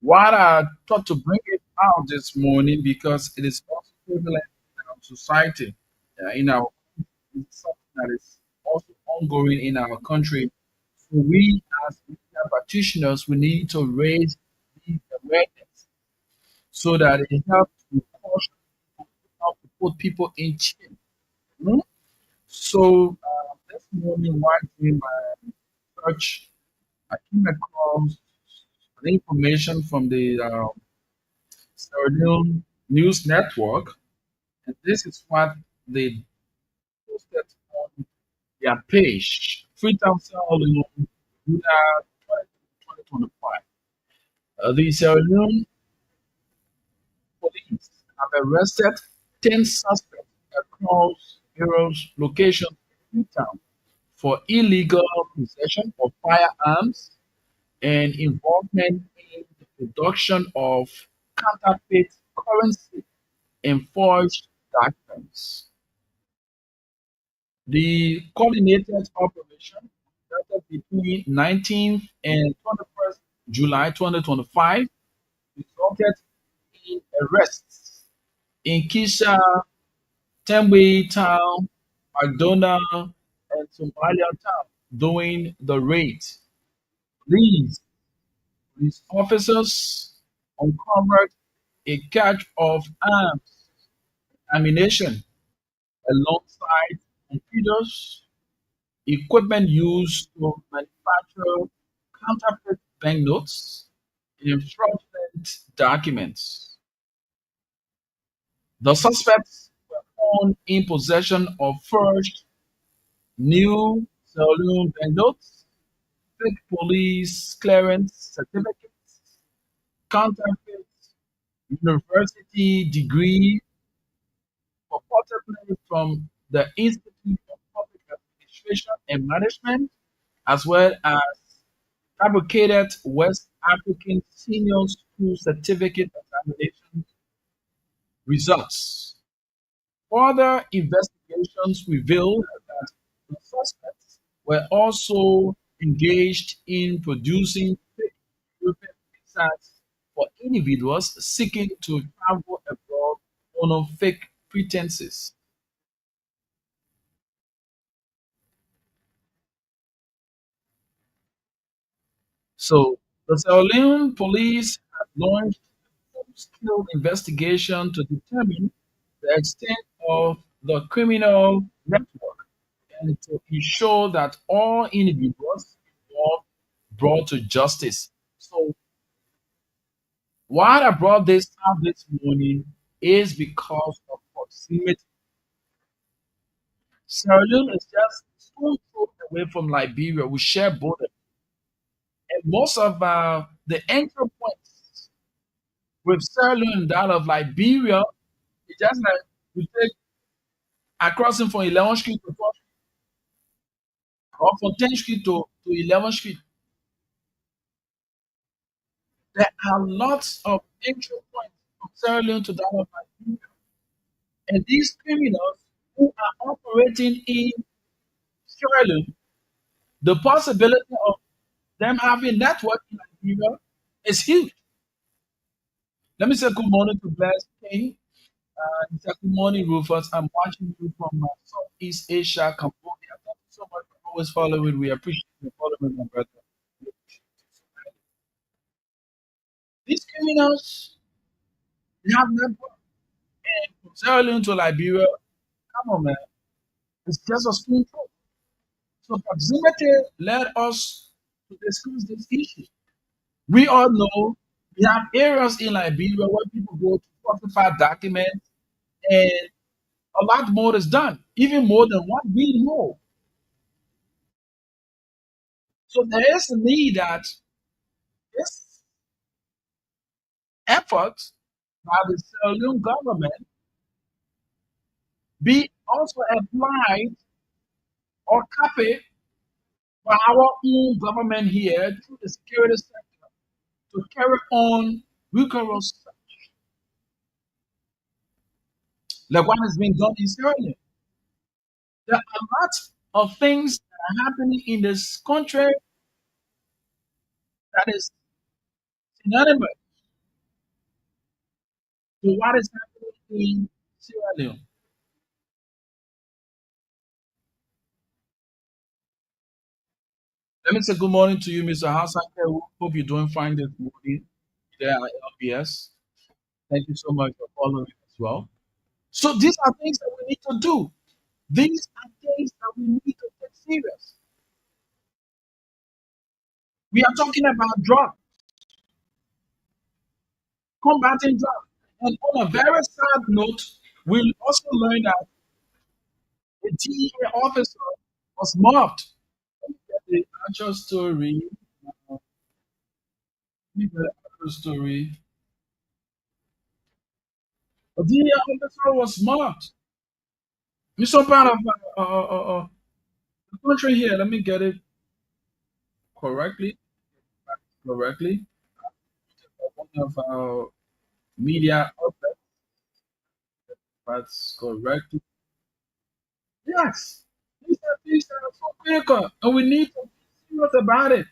What I thought to bring it out this morning because it is also prevalent in our society, in our it's something that is also ongoing in our country. So we as media practitioners, we need to raise the awareness so that it helps to caution people, help to put people in check. Hmm? So this morning, while doing my search, I came across the information from the Sierra Leone News Network, and this is what they posted on their page. Freetown Sierra Leone, July 2025. The Sierra Leone police have arrested 10 suspects across various locations in Freetown for illegal possession of firearms and involvement in the production of counterfeit currency and forged documents. The coordinated operation started between 19th and 21st July 2025 resulted in arrests in Kisha, Tembe Town, McDonough, and Somalia Town during the raid. These police officers uncovered a cache of arms, ammunition, alongside computers, equipment used to manufacture counterfeit banknotes, and fraudulent documents. The suspects were found in possession of forged new saloon banknotes, fake police clearance certificates, counterfeit university degree purportedly from the Institute of Public Administration and Management, as well as fabricated West African Senior School Certificate examination results. Further investigations revealed that the suspects were also engaged in producing fake European visas for individuals seeking to travel abroad on fake pretenses. So, the Sierra Leone police have launched a full-scale investigation to determine the extent of the criminal network and to ensure that all individuals involved brought to justice. So, why I brought this up this morning is because of proximity. Sierra Leone is just stone throw away from Liberia. We share borders, and most of the entry points with Sierra Leone and that of Liberia, it's just like we take a crossing from 11th Street to 12th Street, or from 10th Street to 11th Street. There are lots of entry points from Sierra Leone to that of Liberia. And these criminals who are operating in Sierra Leone, the possibility of them having network in Liberia is huge. Let me say good morning to Bless King. Good morning, Rufus. I'm watching you from Southeast Asia, Cambodia. Thank you so much for always following. We appreciate you following, my brother. We appreciate you so much. These criminals, they have network. And from Sierra Leone to Liberia, come on, man. It's just a spoon throw. So proximity led us to discuss this issue. We all know we have areas in Liberia where people go to falsify documents, and a lot more is done, even more than what we know. So there is a need that this effort by the Sierra Leone government be also applied or copied by our own government here through the security sector to carry on rigorous search, like what has been done in Sierra Leone. There are lots of things that are happening in this country that is synonymous to what is happening in Sierra Leone. Let me say good morning to you, Mr. Hassan. Hope you're doing fine this morning there at LBS. Thank you so much for following as well. So these are things that we need to do. These are things that we need to take serious. We are talking about drugs, combating drugs. And on a very sad note, we also learned that a DEA officer was mobbed. Let me get the actual story. Let me get the actual story. A DEA officer was mobbed. In some part of the country here. Let me get it correctly. Correctly. One of our media outlets. That's correct. Yes. These are things that are so critical, and we need to be serious about it.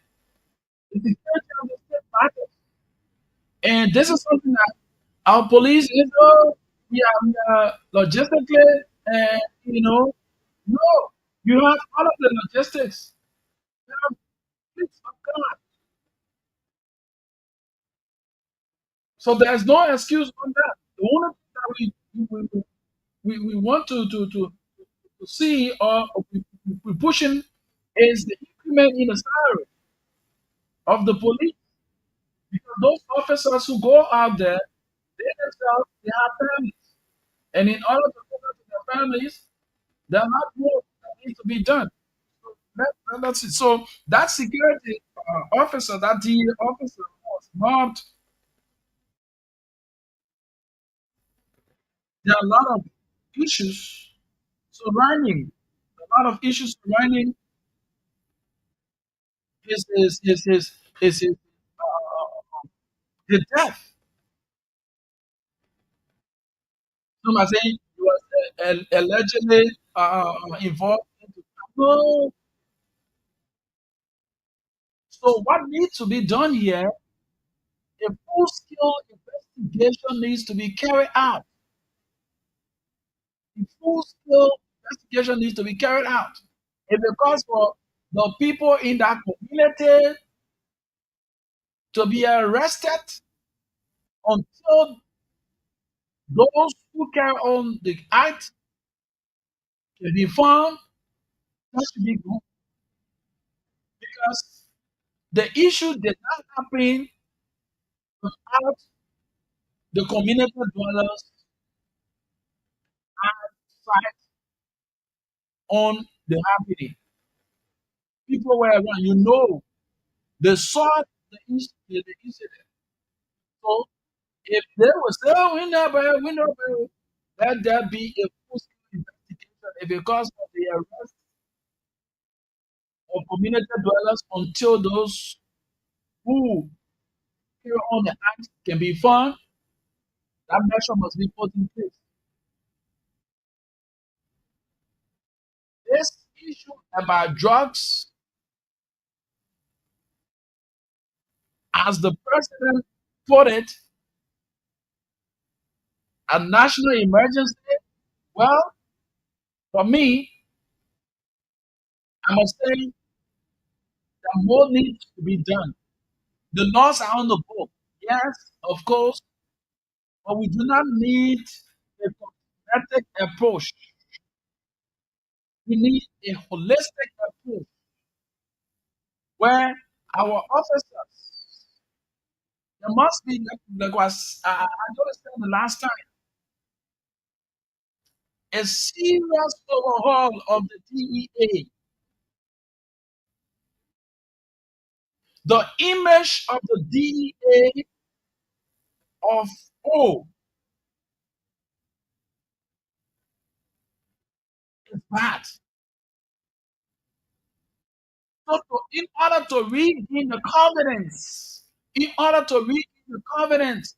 The security of the state matters. And this is something that our police is, we are logistically, and no, you have all of the logistics. You have fleets of God. So there's no excuse on that. The only thing that we want to see, or we pushing, is the increment in the salary of the police, because those officers who go out there, they themselves, they have families, and in order to take care to their families, there are not more that needs to be done. That's it. So that security officer, that DA officer, was not. There are a lot of issues surrounding, a lot of issues surrounding his death. Some are saying he was allegedly involved into. No. So what needs to be done here? A full-scale investigation needs to be carried out. A full-scale investigation needs to be carried out. It's because for the people in that community to be arrested until those who carry on the act can be found, that should be good. Because the issue did not happen without the community dwellers had sight on the happening. People were around, they saw the incident. So if they were say, oh, we know, let there be a full investigation. If because of the arrest of community dwellers until those who carry on the act can be found, that measure must be put in place. This issue about drugs, as the president put it, a national emergency. Well, for me, I must say that more needs to be done. The laws are on the book, yes, of course, but we do not need a cosmetic approach. We need a holistic approach where our officers, there must be, like was I noticed the last time, a serious overhaul of the DEA. The image of the DEA of old is bad. So in order to regain the confidence, in order to regain the confidence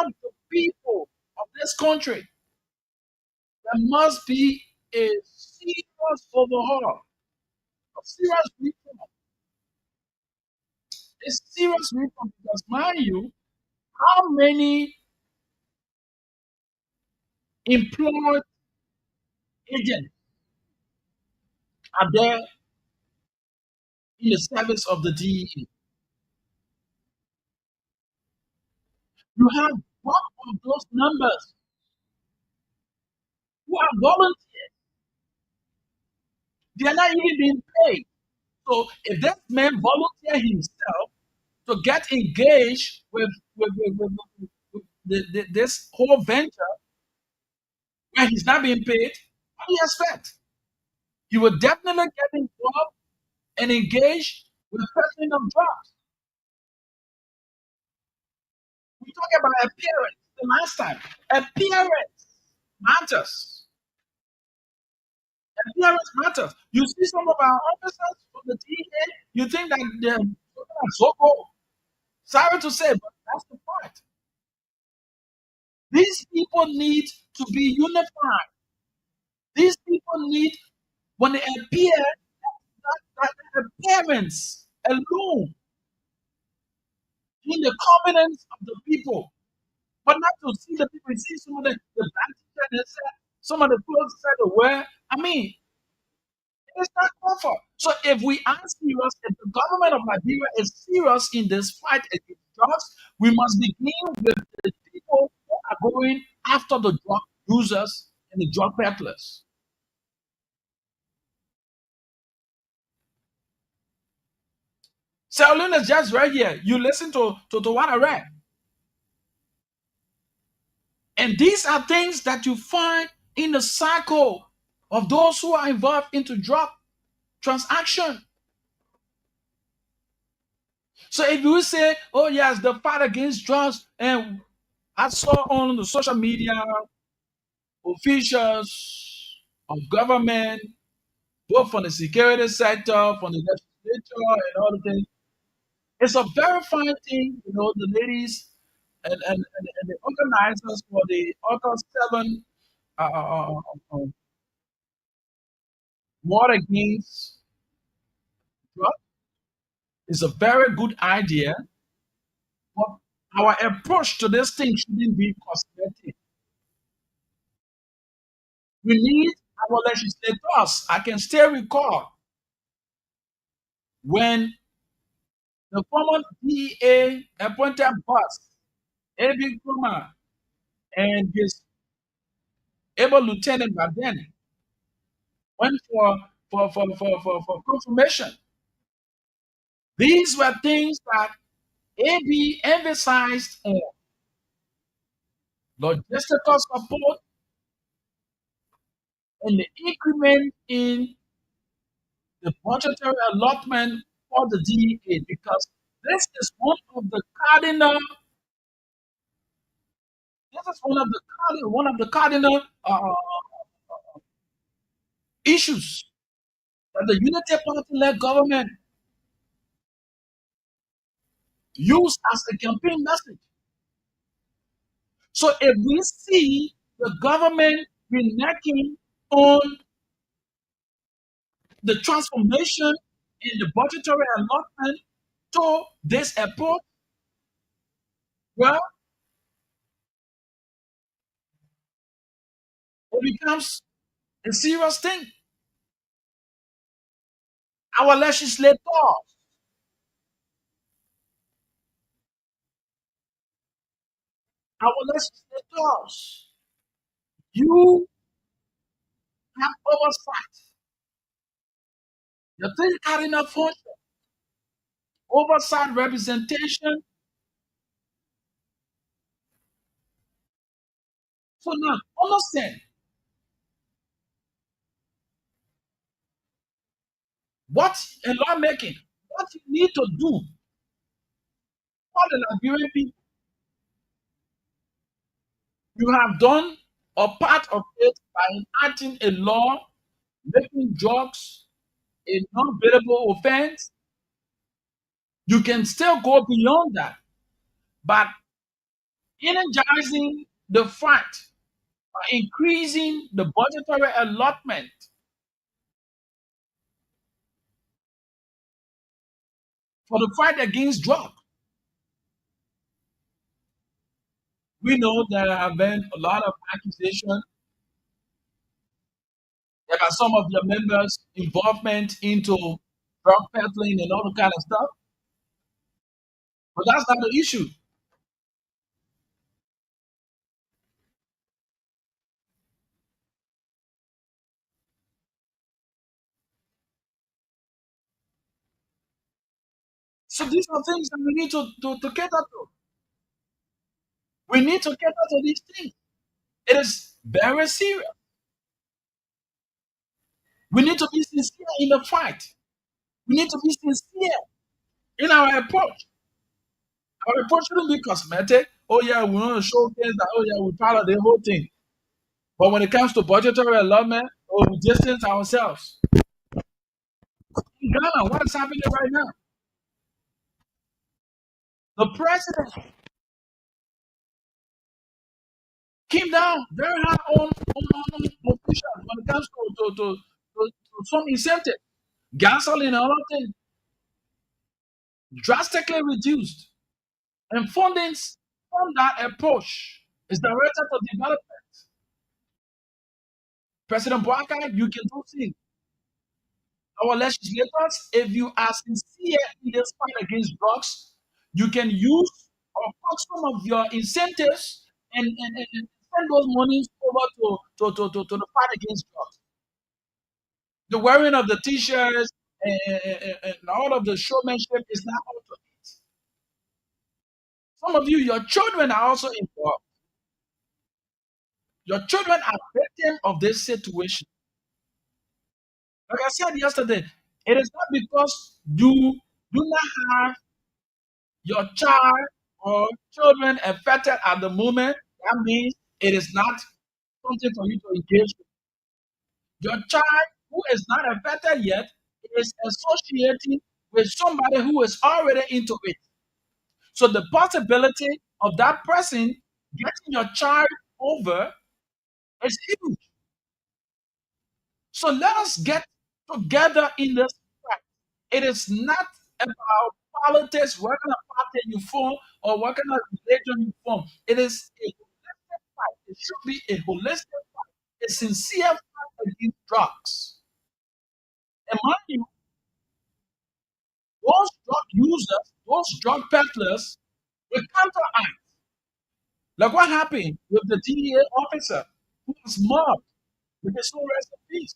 of the people of this country, there must be a serious overhaul, a serious reform, a serious reform. Because mind you, how many employed agents are there in the service of the DEA? You have one of those numbers who are volunteers. They are not even being paid. So if that man volunteer himself to get engaged with this whole venture where he's not being paid, what do you expect? He will definitely get involved and engage with person of drugs. We talk about appearance the last time. Appearance matters. Appearance matters. You see some of our officers from the DEA, you think that they're so cold. Sorry to say, but that's the point. These people need to be unified. These people need, when they appear, that appearance alone in the confidence of the people, but not to see the people. You see some of the black t-shirt they said, some of the clothes that they wear. I mean, it's not comfort. So if we are serious, if the government of Liberia is serious in this fight against drugs, we must begin with the people who are going after the drug users and the drug peddlers. Celine is just right here. You listen to what I read. And these are things that you find in the cycle of those who are involved into drug transaction. So if you say, oh yes, the fight against drugs, and I saw on the social media officials of government, both from the security sector, from the legislature, and all the things. It's a very fine thing, the ladies and the organizers for the August 7 uh, uh, uh, uh, war against drugs. It's a very good idea, but our approach to this thing shouldn't be cosmetic. We need our legislators. I can still recall when the former DEA appointed boss, A.B. Kuma, and his able lieutenant back then went for confirmation. These were things that AB emphasized on logistical support and the increment in the budgetary allotment for the DEA because this is one of the cardinal issues that the unity party-led government used as a campaign message. So if we see the government reneging on the transformation in the budgetary allotment to this airport, well, it becomes a serious thing. Our legislators, you have oversight. You think cardinal function, oversight, representation. So now, understand what a lawmaking, what you need to do for the Liberian people. You have done a part of it by enacting a law making drugs a non-bailable offense. You can still go beyond that, but energizing the fight by increasing the budgetary allotment for the fight against drugs. We know there have been a lot of accusations about some of your members' involvement into drug peddling and all the kind of stuff, but that's not the issue. So these are things that we need to cater to. We need to cater to these things. It is very serious. We need to be sincere in the fight. We need to be sincere in our approach. Our approach shouldn't be cosmetic. Oh yeah, we want to showcase that. Oh yeah, we're part of the whole thing. But when it comes to budgetary allotment, oh, we distance ourselves. In Ghana, what is happening right now? The president came down very hard on officials when it comes to some incentive. Gasoline and other things drastically reduced. And fundings from that approach is directed to development. President Boaka, you can do things. Our legislators, if you are sincere in this fight against drugs, you can use or cut some of your incentives and send those monies over to the fight against drugs. The wearing of the t-shirts and all of the showmanship is not out of it. Some of you, your children are also involved. Your children are victims of this situation. Like I said yesterday, It is not because you do not have your child or children affected at the moment. That means it is not something for you to engage with. Your child who is not affected yet is associating with somebody who is already into it. So the possibility of that person getting your child over is huge. So let us get together in this fight. It is not about politics, what kind of party you form or what kind of religion you form. It is a holistic fight. It should be a holistic fight, a sincere fight against drugs. And mind you, those drug users, those drug peddlers will counteract. Like what happened with the DEA officer who was mobbed with his soul rest in peace.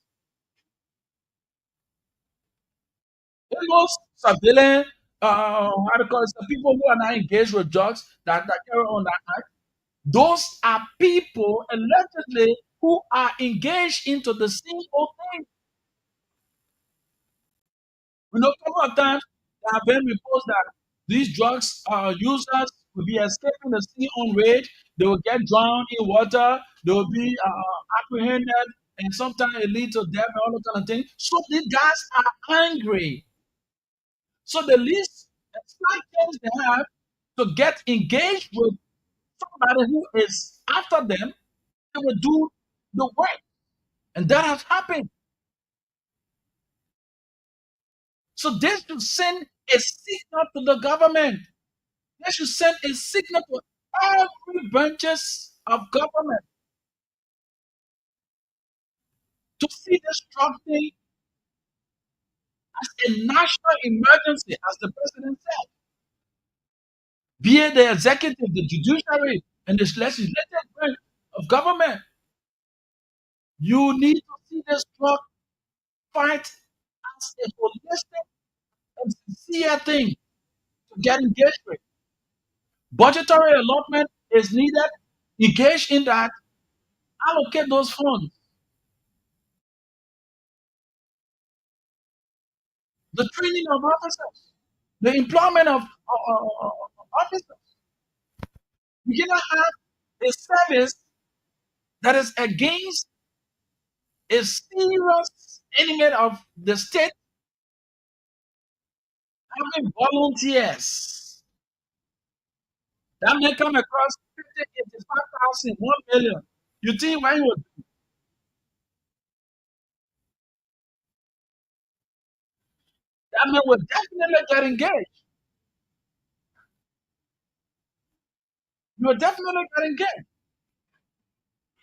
In those surveillance, how to call it, the people who are not engaged with drugs that carry on that act, those are people allegedly who are engaged into the same old thing. You know, a couple of times there have been reports that these drugs users will be escaping the sea on raid. They will get drowned in water. They will be apprehended, and sometimes it leads to death and all that kind of thing. So these guys are angry. So the least slight chance they have to get engaged with somebody who is after them, they will do the work. And that has happened. So they should send a signal to the government. They should send a signal to every branches of government to see this drug thing as a national emergency, as the president said. Be it the executive, the judiciary, and the legislative branch of government. You need to see this drug fight as a holistic and sincere thing to get engaged with. Budgetary allotment is needed. Engage in that. Allocate those funds. The training of officers, the employment of officers. We cannot have a service that is against a serious enemy of the state having volunteers that may come across 50, 85,000, 1 million. You think when you that man will definitely get engaged. You will definitely get engaged.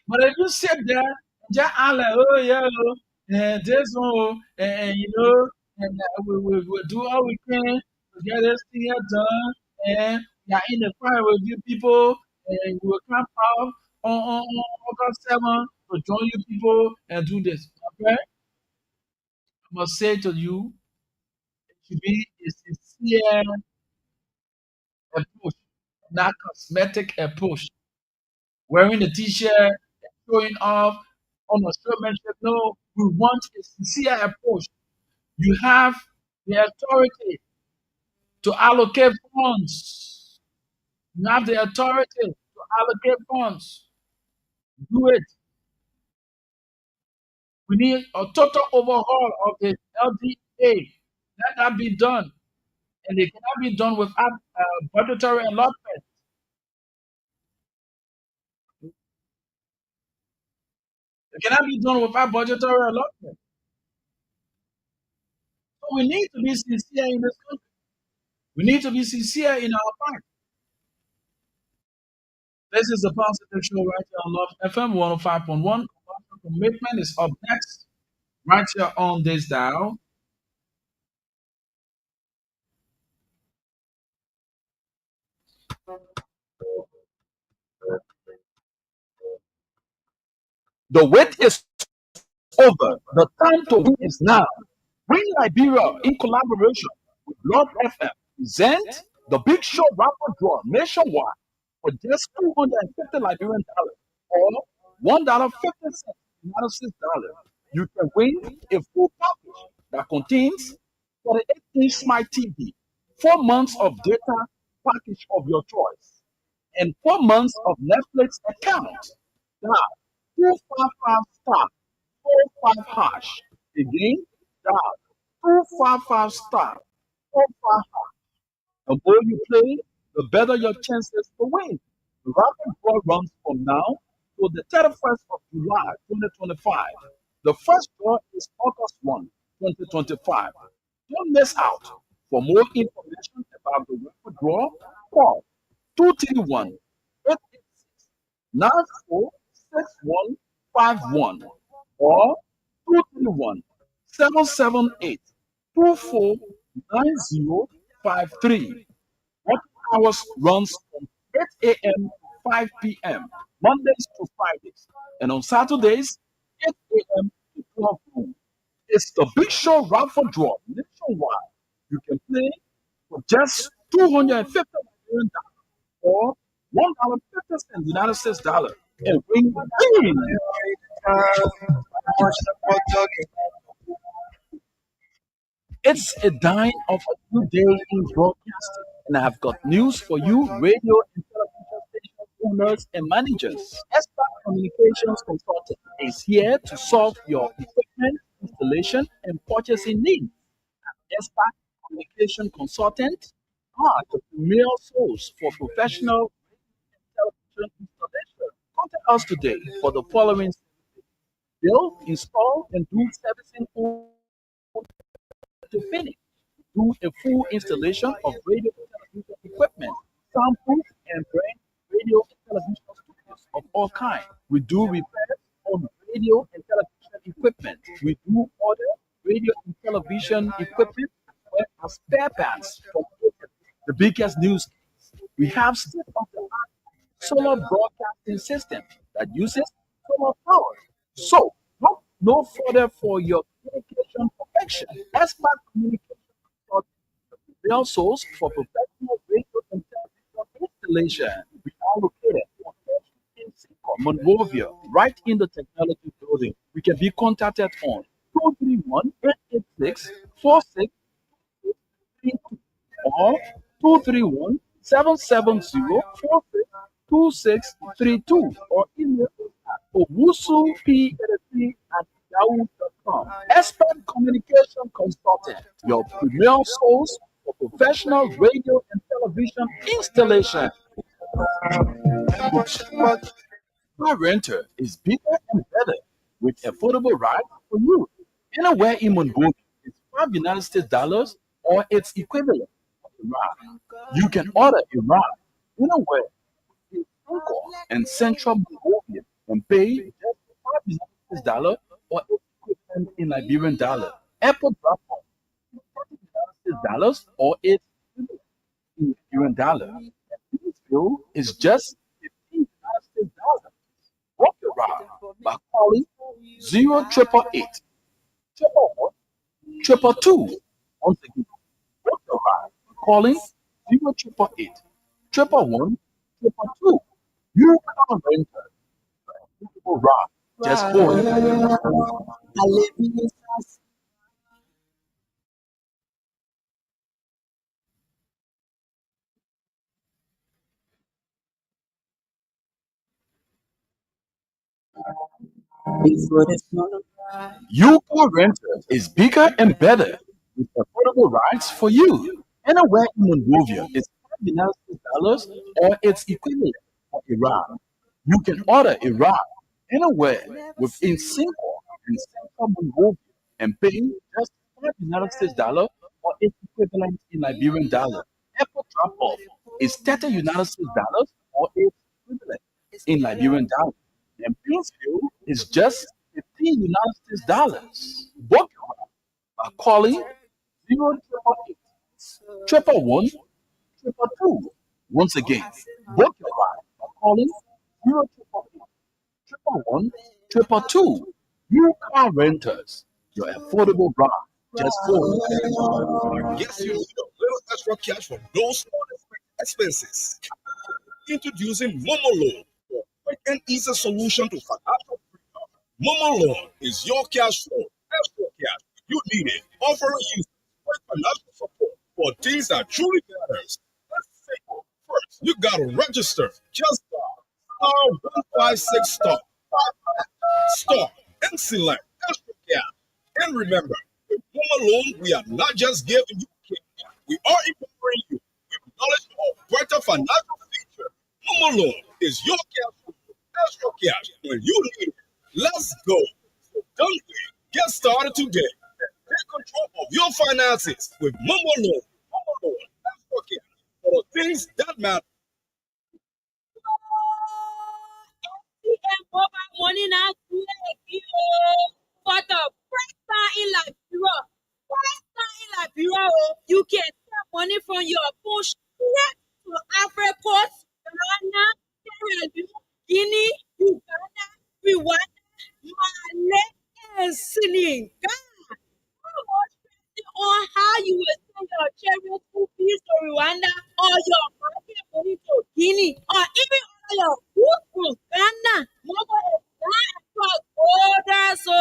But if you sit there and just holler, oh yeah, oh, and this one, you know, and we'll do all we can to get this thing here done, and we are in the fight with you people, and we will come out on August 7th to join you people and do this. Okay? I must say to you, it should be a sincere approach, not cosmetic approach. Wearing the t-shirt, showing off on a showmanship. No, we want a sincere approach. You have the authority to allocate funds. You have the authority to allocate funds. Do it. We need a total overhaul of the LDA. Let that be done. And it cannot be done without budgetary allotment. It cannot be done without budgetary allotment. So we need to be sincere in this country. We need to be sincere in our fight. This is the Positive Show right here on Love FM 105.1. Commitment is up next, right here on this dial. The wait is over. The time to win is now. Win Liberia in collaboration with Love FM present the Big Show Rapper Draw nationwide for just $250 or $1.50 United States dollar. You can win a full package that contains 48-inch smart TV, 4 months of data package of your choice, and 4 months of Netflix account. Dial 255 star 45 hash. Again, dial 255 star 45 hash. The more you play, the better your chances to win. The rapid draw runs from now to the 31st of July 2025. The first draw is August 1, 2025. Don't miss out. For more information about the rapid draw, call 231 886 946151 or 231 778 249053. Working hours runs from 8 a.m. to 5 p.m. Mondays to Fridays, and on Saturdays 8 a.m. to 12 noon. It's the Big Show Raffle Draw nationwide. You can play for just $250 or $1.50 United States dollar and win big. It's a dime of a new day in broadcasting, and I have got news for you, radio and television station owners and managers. Expert Communications Consulting is here to solve your equipment installation and purchasing needs. Expert Communication Consultant are the premier source for professional television installation. Contact us today for the following: build, install, and do servicing to finish. Do a full installation of radio and television equipment, soundproof and brand radio and television studios of all kinds. We do repairs on radio and television equipment. We do order radio and television equipment as well as spare parts from the biggest news. We have state-of-the-art solar broadcasting system that uses solar power. So, look no further for your communication perfection. Expert Communication Consulting, the real source for professional radio and television installation. We are located on Monrovia, right in the technology building. We can be contacted on 231 886 4632 or 231 770 4632 or email at owusup@yahoo.com. Expert Communication Consultant, your premier source for professional radio and television installation. Car renter is bigger and better with affordable rides for you. Anywhere in Monrovia is $5 or its equivalent of a ride. You can order a ride anywhere in Concord and Central Monrovia and pay just $5 or its equivalent in Liberian dollar. Airport drop-off is $30 or its equivalent in Liberian dollar. And this bill is just $15. Book your ride by calling 0888 111 Once again, book your ride by calling 0888 111 You can't renter a beautiful ride just for you. Car Renters is bigger and better with affordable rides for you. Anywhere in Monrovia is $5 or its equivalent for a ride. You can order a ride anywhere within Singapore and Central Monrovia and pay just $5 or its equivalent in Liberian dollar. Airport drop-off is $30 or its equivalent in Liberian dollar. And Painesville is just $15. Book your ride by calling 0888 111 Once again, book your ride by calling 0888 111 You Car Renters, your affordable ride just for you. Yes, you need a little extra cash for those unexpected expenses. Introducing Momo Loan, a quick and easy solution to financial freedom. Momo Loan is your cash flow, extra cash you need it. offering you free financial support for things that truly matters. Let's simple. First, you gotta register. Just star 156 star and select extra cash. And remember, with Home Alone, we are not just giving you cash, we are empowering you with knowledge of better financial features. Home Alone is your cash, extra cash when you need it. Let's go. So don't wait. Get started today. Take control of your finances with Momo Loan. Momo Loan. Extra cash for the things that matter. MTN mobile money now do for the first time in Liberia. First time in Liberia, you can send money from your phone straight to Ivory Coast, Ghana, Sierra Leone, Guinea, Uganda, Rwanda, Mali, and Senegal. No more stressing on how you will send your children school fees to Rwanda or your market money to Guinea or even all your food from Ghana. Mama is not across borders, so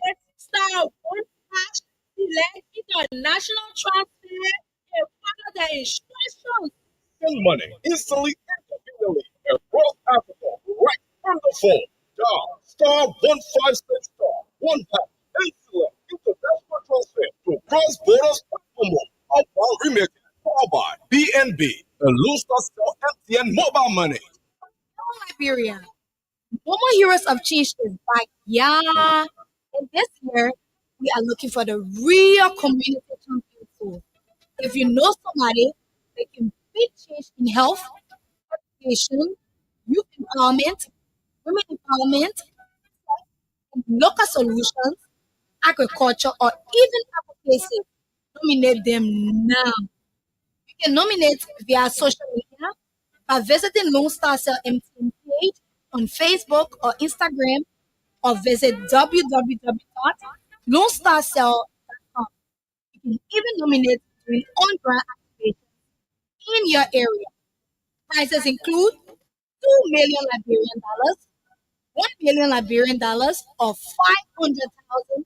that's star one hash select international transfer and follow the instructions. Send money instantly and conveniently across Africa right from the phone. Dial star 156 star 1 hash and select international transfer to cross borders Momo. Outbound remittance powered by BNB and Luster Cell MTN mobile money. Liberia. No more heroes of change is back. Yeah. And this year, we are looking for the real community champion tool. If you know somebody that can big change in health, education, youth empowerment, women empowerment, and local solutions, agriculture, or even advocacy, nominate them now. You can nominate via social media by visiting Lone Star Cell MTN page on Facebook or Instagram or visit www.lonestarcell.com. You can even nominate during on-brand activation in your area. Prizes include 2 million Liberian dollars, 1 million Liberian dollars, or 500,000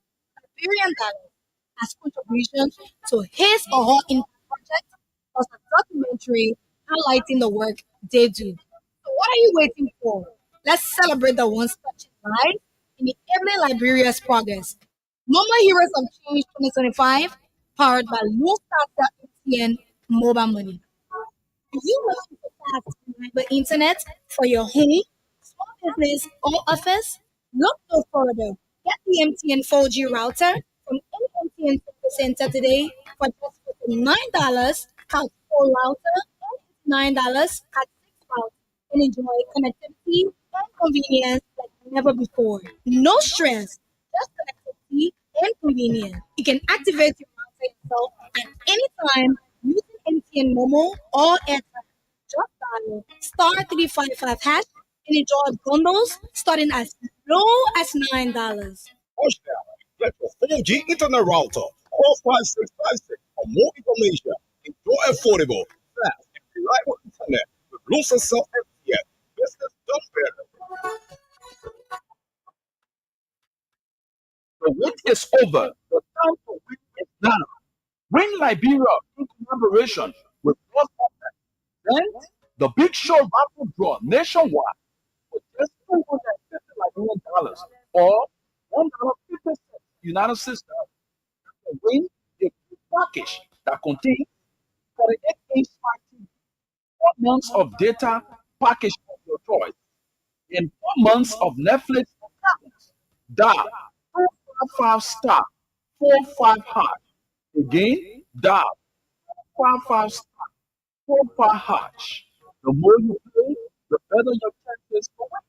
Liberian dollars as contributions to his or her impact project, plus a documentary highlighting the work they do. So what are you waiting for? Let's celebrate the ones touching lives in enabling Liberia's progress. Mama Heroes of Change 2025, powered by Blue Star MTN Mobile Money. Are you looking for fast and reliable internet for your home, small business, or office? Look no further. Get the MTN 4G router from any MTN service center today for just $59 at 4 router and $9 at 6 route and enjoy connectivity and convenience like never before. No stress, just connectivity and convenience. You can activate your router yourself at any time using MTN Momo or Airtime. Just dial star 355 hash and enjoy bundles starting as low as $9. Push now. Get your 4G internet router. Call 5656 for more information. Enjoy affordable, fast, and reliable internet with Lucer Cell MTN. Business done better. The wait is over. The time to win is now. Win Liberia in collaboration with Plus Then the Big Show raffle draw nationwide for just $250 or $1.50 United States dollars to win a gift package that contains 48-inch smart TV, 4 months of data package of your choice, and 4 months of Netflix accounts. Dial 455 star 45 hash. Again, dial 455 star 45 hash. The more you play, the better your chances to win.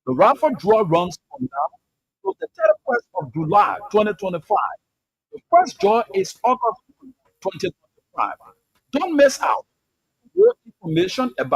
The raffle draw runs from now to the 31st of July 2025. The first draw is August 2025. Don't miss out. For more information about